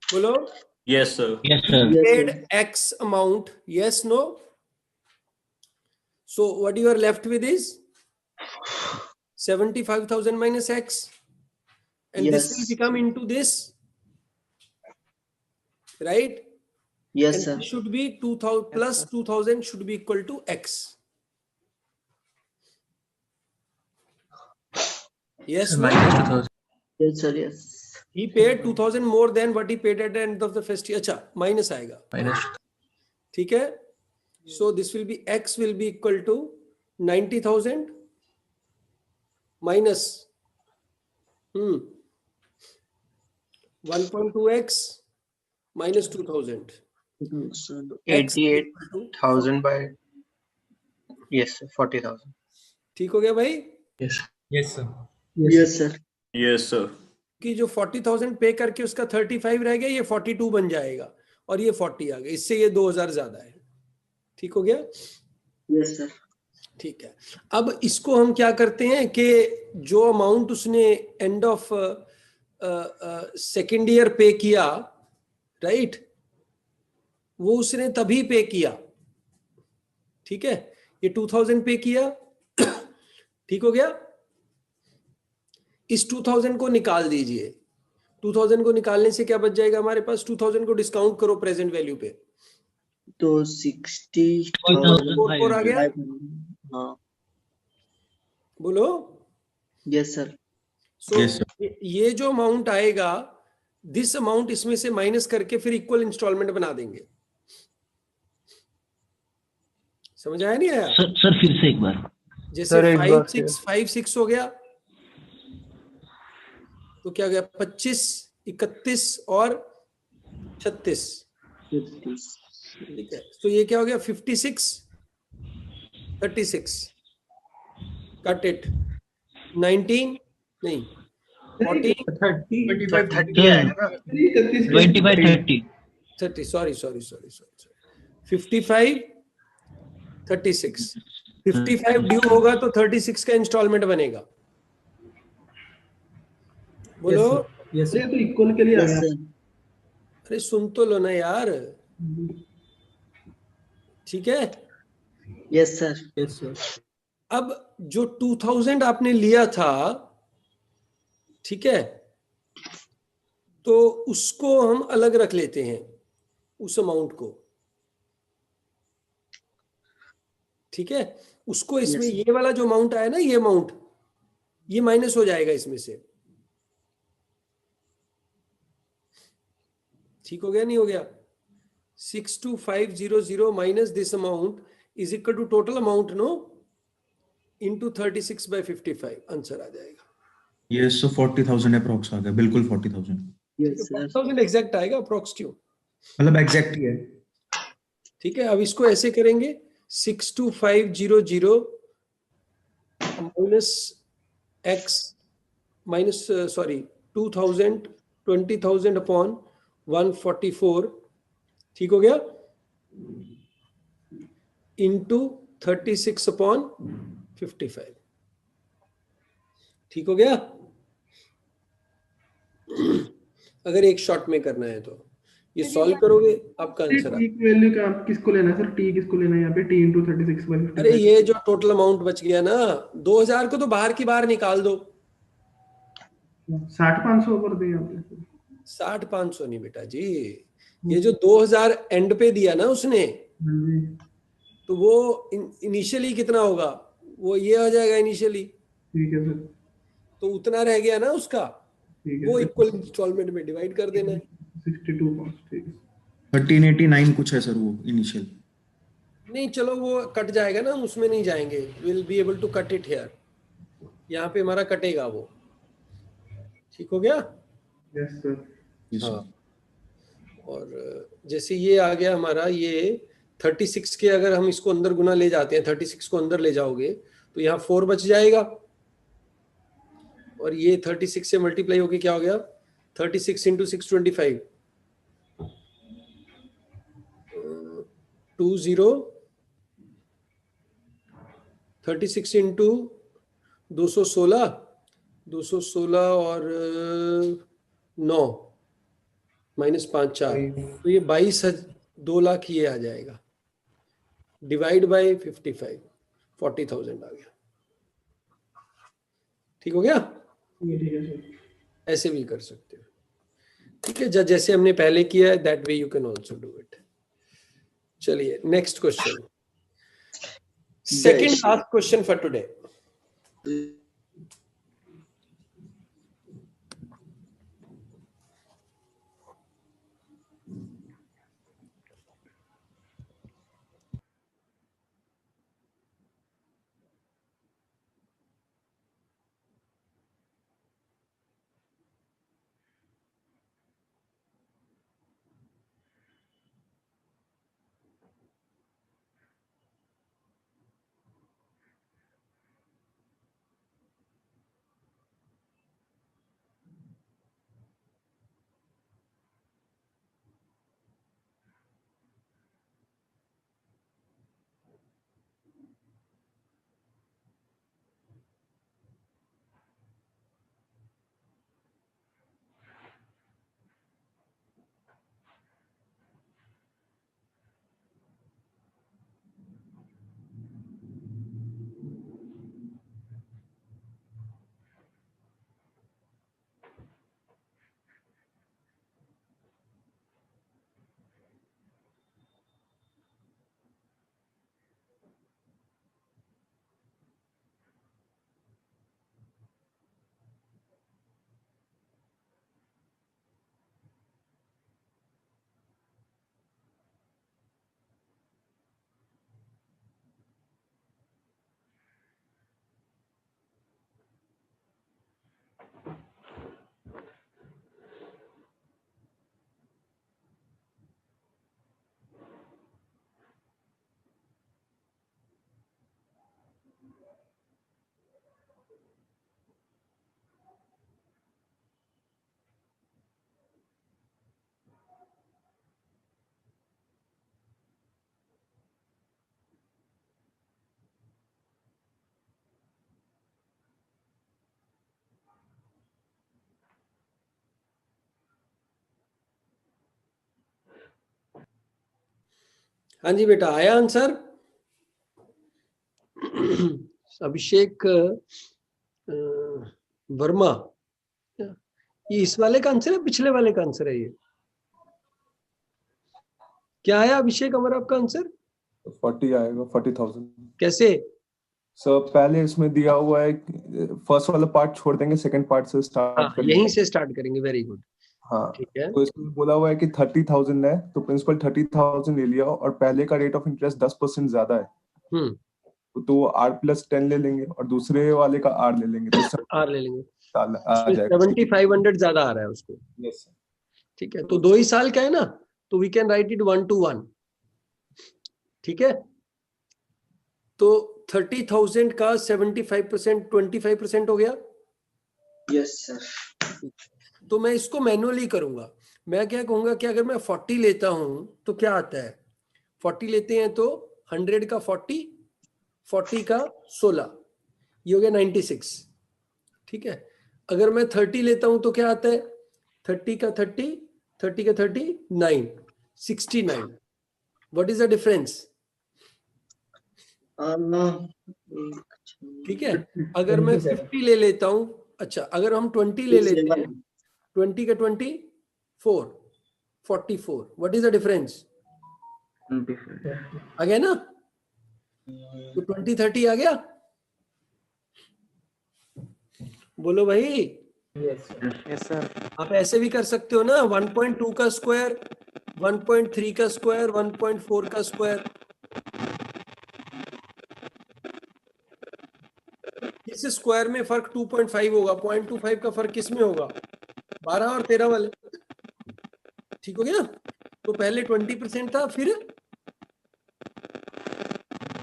बोलो। Yes sir. Paid X amount, yes, no? So what you are left with is 75,000 minus X, and this will become into this, right? Yes, and sir. This should be 2,000 plus 2,000 should be equal to X. Yes, no? Yes, sir. Yes. He paid 2,000 more than what he paid at the end of the first year. अच्छा, minus आएगा. Minus ठीक है? So this will be X will be equal to 90,000 minus 1.2X minus 2,000. 88,000 by yes 40,000. ठीक हो गया भाई? Yes Yes, sir. Yes, sir. Yes sir. कि जो 40,000 पे करके उसका 35 रह गया, ये 42 बन जाएगा और ये 40 आ गया, इससे ये 2,000 ज्यादा है। ठीक हो गया? Yes, sir. ठीक है। अब इसको हम क्या करते हैं कि जो अमाउंट उसने एंड ऑफ सेकेंड ईयर पे किया, राइट, वो उसने तभी पे किया। ठीक है, ये 2,000 पे किया। ठीक हो गया? इस 2,000 को निकाल दीजिए। 2,000 को निकालने से क्या बच जाएगा हमारे पास? 2,000 को डिस्काउंट करो प्रेजेंट वैल्यू पे, तो 60,000 आ गया। हाँ बोलो। Yes sir. सो ये जो अमाउंट आएगा, दिस अमाउंट इसमें से माइनस करके फिर इक्वल इंस्टॉलमेंट बना देंगे। समझ आया नहीं आया? सर फिर से एक बार। जैसे 5,6 हो गया तो क्या गया? 25, 31 और 36। ठीक है, तो ये क्या हो गया? 56, 36, कट इट, 19 नहीं 14, 30, सॉरी 55, 36, 55 ड्यू होगा तो 36 का इंस्टॉलमेंट बनेगा। बोलो। Yes sir. तो इक्वल के लिए आ गया। अरे सुन तो लो ना यार। ठीक है? Yes sir. Yes sir. अब जो 2,000 आपने लिया था, ठीक है, तो उसको हम अलग रख लेते हैं, उस अमाउंट को। ठीक है, उसको इसमें ये वाला जो अमाउंट आया ना, ये अमाउंट ये माइनस हो जाएगा इसमें से। ठीक हो गया? नहीं हो गया? 62,500 minus this amount is equal to total amount, no, into 36/55 answer आ जाएगा। यस, सो 40,000 अप्रॉक्स आ गया, बिल्कुल 40,000। Yes sir. 40,000 एग्जैक्ट आएगा, अप्रॉक्स क्यों? मतलब एग्जैक्ट ही है। ठीक है, अब इसको ऐसे करेंगे, 62,500 माइनस x माइनस 2,000, 20,000 अपॉन 144, ठीक हो गया, इंटू 36 अपॉन 55, ठीक हो गया। अगर एक शॉट में करना है तो ये सॉल्व करोगे, आपका आंसर वैल्यू का किसको लेना है सर? टी किसको लेना है यहाँ पे? T into 36/55। अरे ये जो टोटल अमाउंट बच गया ना, 2,000 को तो बाहर की बाहर निकाल दो। 60,500 कर दे यहाँ पे। 60,500 नहीं बेटा जी, ये जो 2,000 एंड पे दिया ना उसने, तो वो इनिशियली कितना होगा, वो ये आ जाएगा इनिशियली, ठीक है सर, तो उतना रह गया ना उसका, ठीक है वो सर। इक्वल इंस्टॉलमेंट में डिवाइड कर देना है। 62 पाउंड, ठीक है। 1389 कुछ है सर वो इनिशियल। नहीं चलो वो कट जाएगा ना, हम उसमें नहीं जाएंगे, will be able to cut it here, यहाँ पे हमारा कटेगा वो, ठीक हो गया। Yes sir. हाँ, और जैसे ये आ गया हमारा, ये 36 के अगर हम इसको अंदर गुना ले जाते हैं, 36 को अंदर ले जाओगे तो यहाँ 4 बच जाएगा, और ये 36 से मल्टीप्लाई होके क्या हो गया, 36 इंटू 625, 20, 36 इंटू 216, 216 और 9 -5 4, तो ये 2 लाख ये आ जाएगा, डिवाइड बाय 55, 40,000 आ गया, ठीक हो गया। ऐसे भी कर सकते हो, ठीक है, जैसे हमने पहले किया है, that way you can also do it. चलिए next question, second last question for today. हाँ जी बेटा, आया आंसर? अभिषेक वर्मा, ये इस वाले का आंसर है, पिछले वाले का आंसर है ये? क्या आया अभिषेक हमारा आपका आंसर? 40 आएगा, 40,000। कैसे? सर पहले इसमें दिया हुआ है, फर्स्ट वाला पार्ट छोड़ देंगे, सेकंड पार्ट से स्टार्ट करेंगे। यहीं से स्टार्ट करेंगे, वेरी गुड। हाँ, ठीक है। तो इसमें बोला हुआ है कि 30,000 है, तो प्रिंसिपल 30,000 ले लिया, और पहले का रेट ऑफ इंटरेस्ट 10% ज्यादा है, तो वो R+10 ले लेंगे, और दूसरे वाले का R ले लेंगे, तो R ले लेंगे, आ जाएगा। 7500 ज्यादा आ रहा है उसको। Yes sir. ठीक है, तो 2 ही साल का है ना, तो we can write it 1 to 1। ठीक है, तो 30,000 का 75% 25% हो गया। Yes sir. तो मैं इसको मैनुअली करूंगा। मैं क्या कहूंगा कि अगर मैं 40 लेता हूं तो क्या आता है, 40 लेते हैं तो 100 का 40, 40 का 16, ये हो गया 96। ठीक है, अगर मैं 30 लेता हूं तो क्या आता है, 30 का 30, 30 का 39, 69। What is the difference? ठीक है, अगर मैं 50 ले लेता हूं, अच्छा अगर हम 20 ले लेते हैं, 20 का 24, 44। What is the difference? आ गया ना? तो 20-30 आ गया, बोलो भाई। Yes sir. आप ऐसे भी कर सकते हो ना, 1.2 का स्क्वायर, 1.3 का स्क्वायर, 1.4 का स्क्वायर। इस स्क्वायर में फर्क 2.5 होगा, 0.25 का फर्क किस में होगा? 12 और 13 वाले। ठीक हो गया? तो पहले 20% था, फिर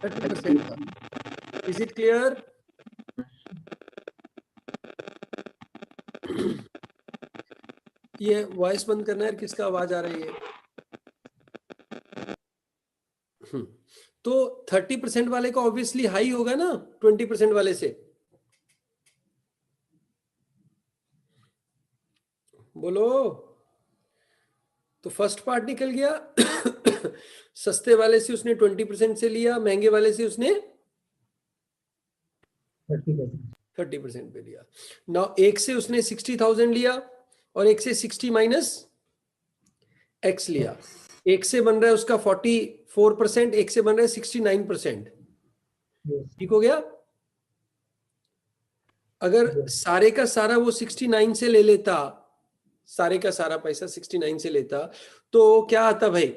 30% था। Is it clear? ये वॉइस बंद करना है, किसका आवाज आ रही है? तो 30% वाले का ऑब्वियसली हाई होगा ना 20% वाले से। बोलो। तो फर्स्ट पार्ट निकल गया। सस्ते वाले से उसने 20% से लिया, महंगे वाले से उसने 30% पे लिया। नाउ एक से उसने 60,000 लिया और एक से 60 माइनस एक्स लिया। एक से बन रहा है उसका 44%, एक से बन रहा है 69%। ठीक हो गया? अगर सारे का सारा वो 69 से ले लेता, सारे का सारा पैसा 69 से लेता, तो क्या आता भाई?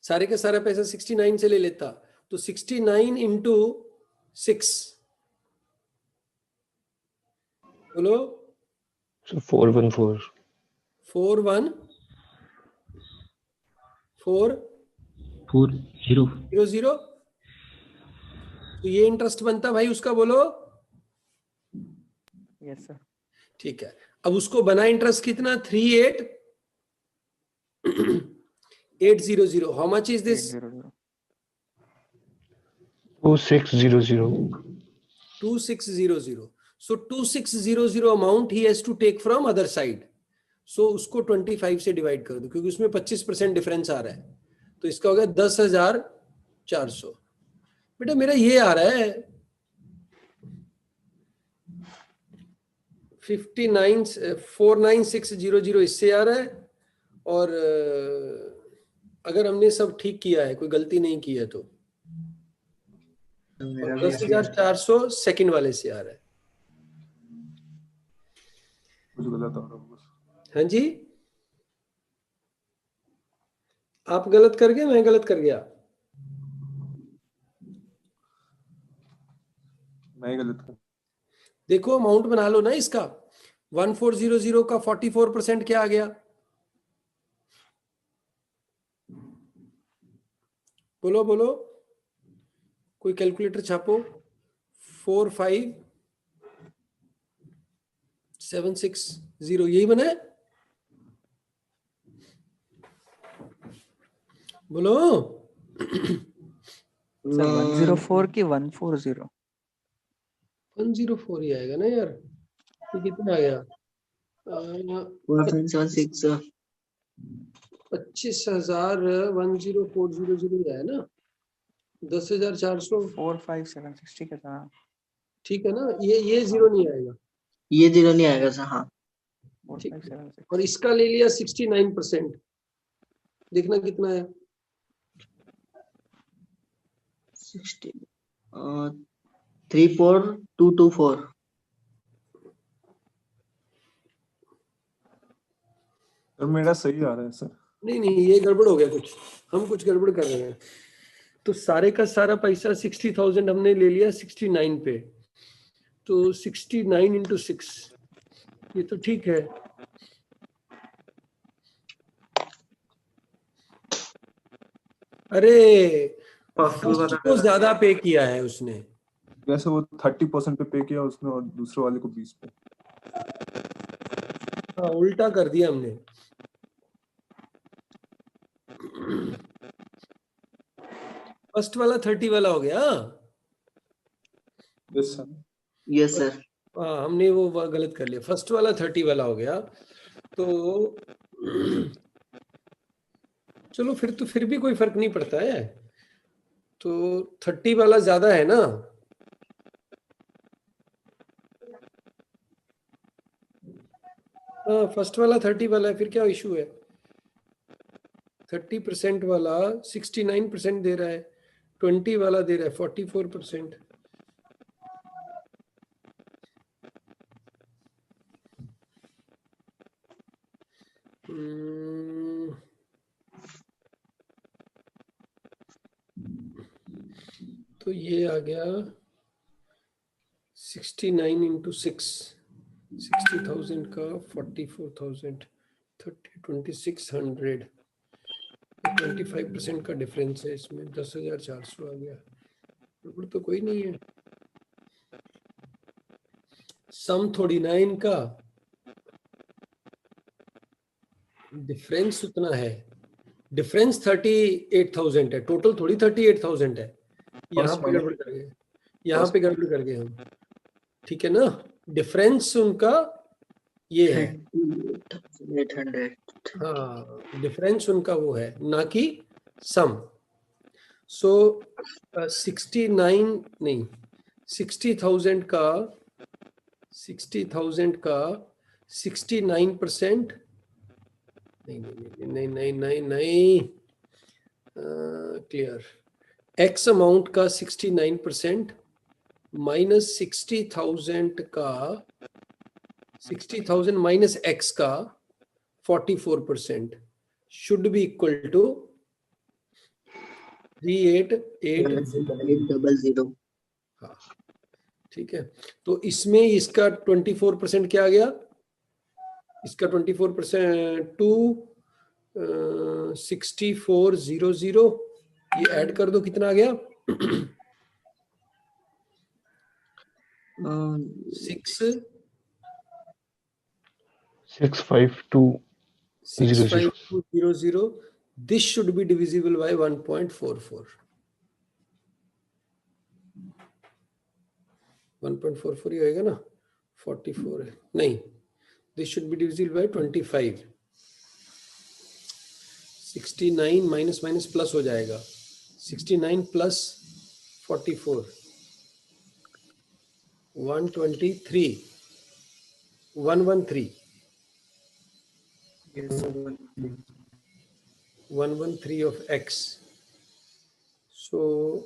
सारे का सारा पैसा 69 से ले लेता, तो 69 इंटू 6, बोलो। 414 41400। तो ये इंटरेस्ट बनता भाई उसका, बोलो। Yes sir. ठीक है, अब उसको बना इंटरेस्ट कितना? 3800। How much is this? 2600 2600. So 2600 amount he has to take from other side. So उसको 25 से डिवाइड कर दो, क्योंकि उसमें 25% डिफरेंस आ रहा है, तो इसका हो गया 10,400। बेटा मेरा ये आ रहा है 49,600 इससे आ रहा है, और अगर हमने सब ठीक किया है, कोई गलती नहीं की है, तो 10,400 सेकंड वाले से आ रहा है। हाँ जी, आप गलत कर गए, मैं गलत कर गया? मैं गलत कर। देखो अमाउंट बना लो ना इसका। 1400 का 44% क्या आ गया? बोलो बोलो, कोई कैलकुलेटर छापो। 45760, यही बना है? बोलो। 104 की 140? 104 ही आएगा ना यार। ये कितना आ गया? 4.76 25,10400 है ना। 10,400 45760 ठीक है सर। ठीक है ना, ये जीरो नहीं आएगा, ये जीरो नहीं आएगा सर। हाँ, ठीक है। और इसका ले लिया 69%, देखना कितना है? 34224। और मेरा सही आ रहा है सर। नहीं नहीं, ये गड़बड़ हो गया कुछ, हम कुछ गड़बड़ कर रहे हैं। तो सारे का सारा पैसा 60,000 हमने ले लिया 69 पे, तो 69 इंटू 6, ये तो ठीक है। अरे फर्स्ट को ज्यादा पे किया है उसने। वैसे वो 30% पे पे किया उसने और दूसरे वाले को 20 पे। हाँ, उल्टा कर दिया हमने। फर्स्ट वाला 30 वाला हो गया। Yes sir. Yes sir. हाँ, हमने वो गलत कर लिया, फर्स्ट वाला 30 वाला हो गया। तो चलो फिर तो फिर भी कोई फर्क नहीं पड़ता है, तो 30 वाला ज्यादा है ना। हाँ, फर्स्ट वाला 30 वाला है, फिर क्या इशू है? 30% वाला 69% दे रहा है, 20 वाला दे रहा है 44%। तो ये आ गया 69 इंटू 6, 60,000 का 44,000, 2600, 25% का डिफरेंस है इसमें, 10,400 आ गया। गड़बड़ तो कोई नहीं है, सम थोड़ी ना इनका, डिफरेंस उतना है, डिफरेंस 38,000 है, टोटल थोड़ी 38,000 है। यहाँ पे गड़बड़ कर गए, यहाँ पे गड़बड़ कर गए हम, ठीक है ना। डिफरेंस उनका ये है 800, हाँ, डिफरेंस उनका वो है, ना कि सम। सो 69 नहीं, 60,000 का 69%, नहीं क्लियर, एक्स अमाउंट का 69% माइनस 60,000 का 60,000 माइनस एक्स का 44% शुड बी इक्वल टू 3800। हाँ ठीक है। तो इसमें इसका 24% क्या आ गया, इसका 24% 6400, ये ऐड कर दो कितना आ गया 65200. This should be divisible by 1.44. 1.44 ही होएगा ना, 44 है नहीं, this should be divisible by 25. 69 minus minus plus हो जाएगा, 69 plus 44 123 113 113 of x. So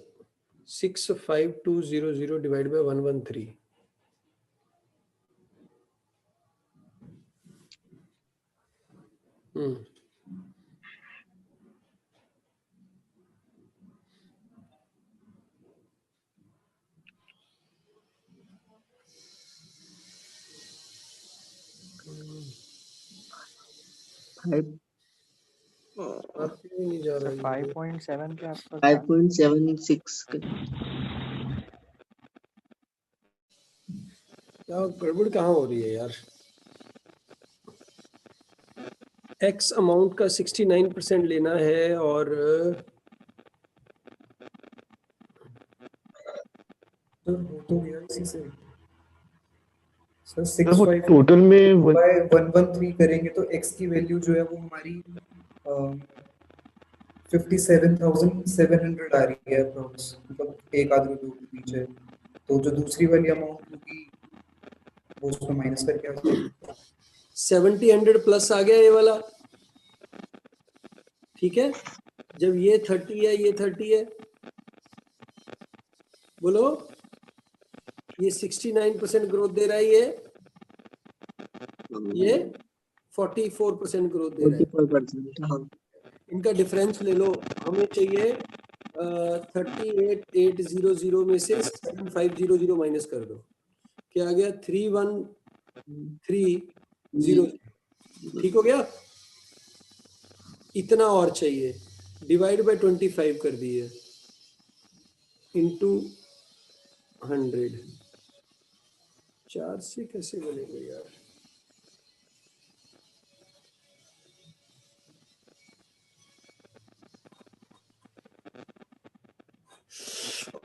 65200 divided by 113. नहीं जा रहा है 5.7 के आसपास, 5.76 क्या गड़बड़ कहाँ हो रही है यार। एक्स अमाउंट का 69% लेना है और तो गया इसी से सर वो टोटल में 113 करेंगे तो x की वैल्यू जो है वो हमारी 57,700 आ रही है अप्रोक्स, मतलब एक आध रुपये के पीछे। तो जो दूसरी वाली अमाउंट होगी वो उसको माइनस करके आ जाएगी। 70 प्लस आ गया ये वाला, ठीक है। जब ये 30 है, ये 30 है, बोलो ये 69% ग्रोथ दे रहा है, ये 44% ग्रोथ दे रहा है। 44%। इनका डिफरेंस ले लो, हमें चाहिए 38,800 में से 7,500 माइनस कर दो, क्या आ गया 3,1,3,0, ठीक हो गया। इतना और चाहिए, डिवाइड बाय 25 कर दिए इंटू 100। 4 से कैसे बनेगा यार,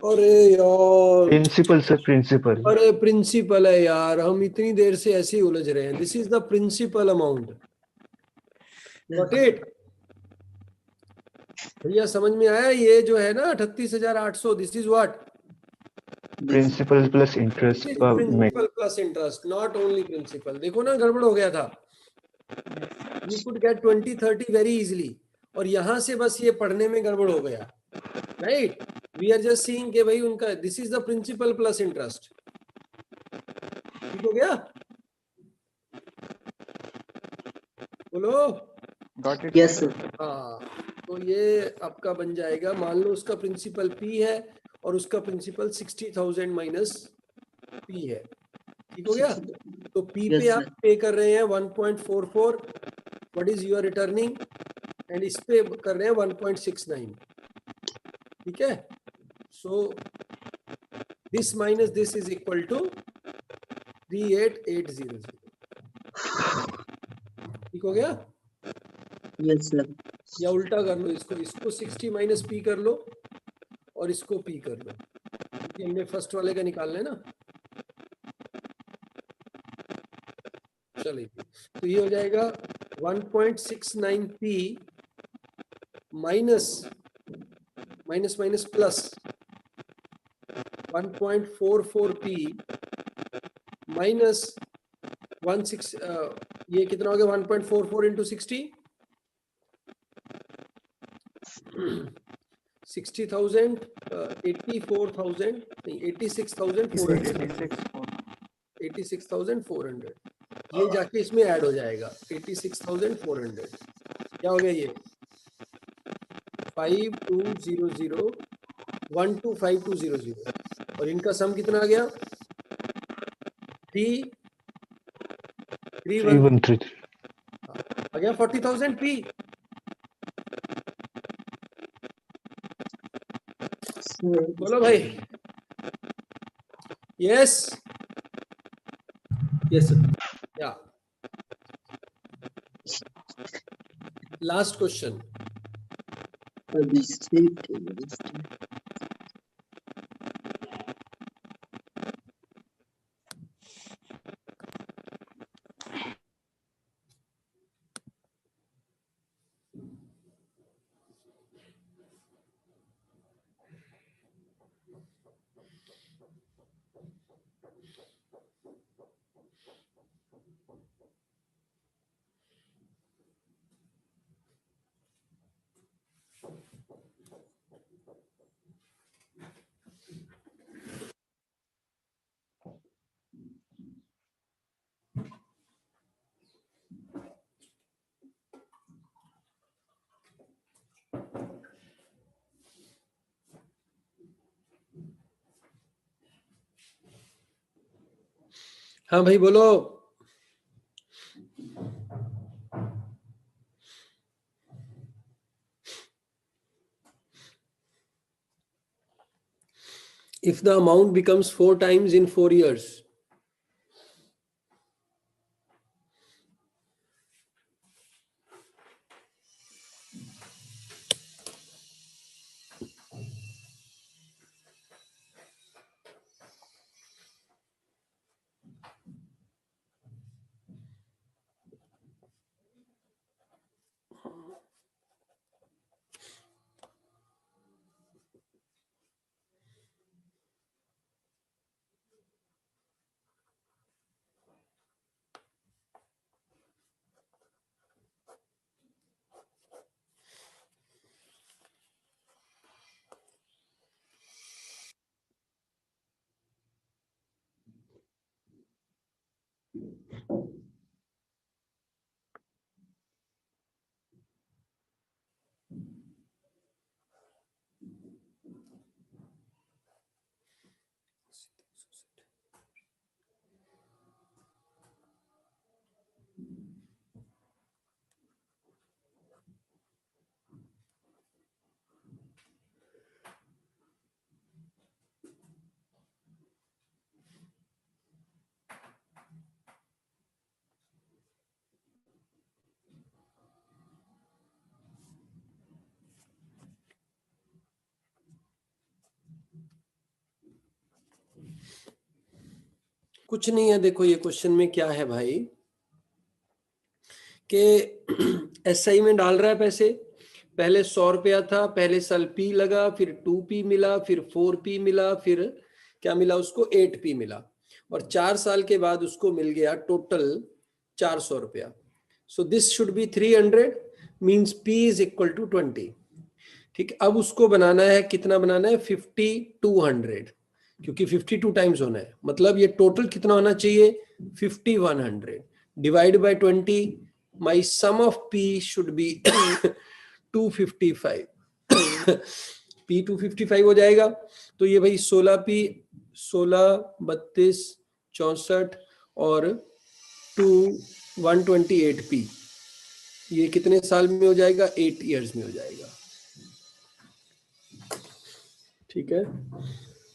अरे यार प्रिंसिपल सर, प्रिंसिपल। अरे प्रिंसिपल है यार, हम इतनी देर से ऐसे ही उलझ रहे हैं। This is the principal amount, got it भैया, समझ में आया। ये जो है ना 38,800, this is what, principal plus interest. Principal plus interest, not only principal. देखो ना गड़बड़ हो गया था, you could get 20-30 very easily, और यहां से बस ये पढ़ने में गड़बड़ हो गया, right. We are just seeing कि भाई उनका this is the principal plus interest, ठीक हो गया? बोलो। Yes sir. हाँ, तो ये आपका बन जाएगा, मान लो उसका प्रिंसिपल P है और उसका प्रिंसिपल 60,000 माइनस P है, ठीक हो गया? तो P पे आप पे कर रहे हैं 1.44, what is your returning, and इस पे कर रहे हैं 1.69, ठीक है? So this minus this is equal to 38,800, ठीक हो गया? Yes sir. या उल्टा कर लो इसको, इसको 60 माइनस P कर लो और इसको P कर लो, क्योंकि हमने फर्स्ट वाले का निकालना है ना। चलिए, तो ये हो जाएगा 1.69P minus minus minus plus 1.44P minus 16, ये कितना हो गया 1.44 इंटू 60, 60,000, 84,000 नहीं 86,400, 86,400, ये जाके इसमें ऐड हो जाएगा 86,400। क्या हो गया ये 5200 125200, और इनका सम कितना आ गया 313 आ गया 40,000 P। बोलो भाई। Yes yes sir. या लास्ट क्वेश्चन। हाँ भाई बोलो। If the amount becomes 4 times in 4 years, कुछ नहीं है। देखो ये क्वेश्चन में क्या है भाई कि एसआई में डाल रहा है पैसे, पहले 100 रुपया था, पहले साल P लगा, फिर 2P मिला, फिर 4P मिला, फिर क्या मिला उसको 8P मिला, और 4 साल के बाद उसको मिल गया टोटल 400 रुपया। So this should be 300, means P is equal to 20। ठीक, अब उसको बनाना है, कितना बनाना है, 5200, क्योंकि 52 टाइम्स होना है, मतलब ये टोटल कितना होना चाहिए, 5100 divide by 20, my sum of P should be 255। P 255 हो जाएगा, तो ये भाई 16P 16 32 64 और 128P, ये कितने साल में हो जाएगा, 8 इयर्स में हो जाएगा। ठीक है।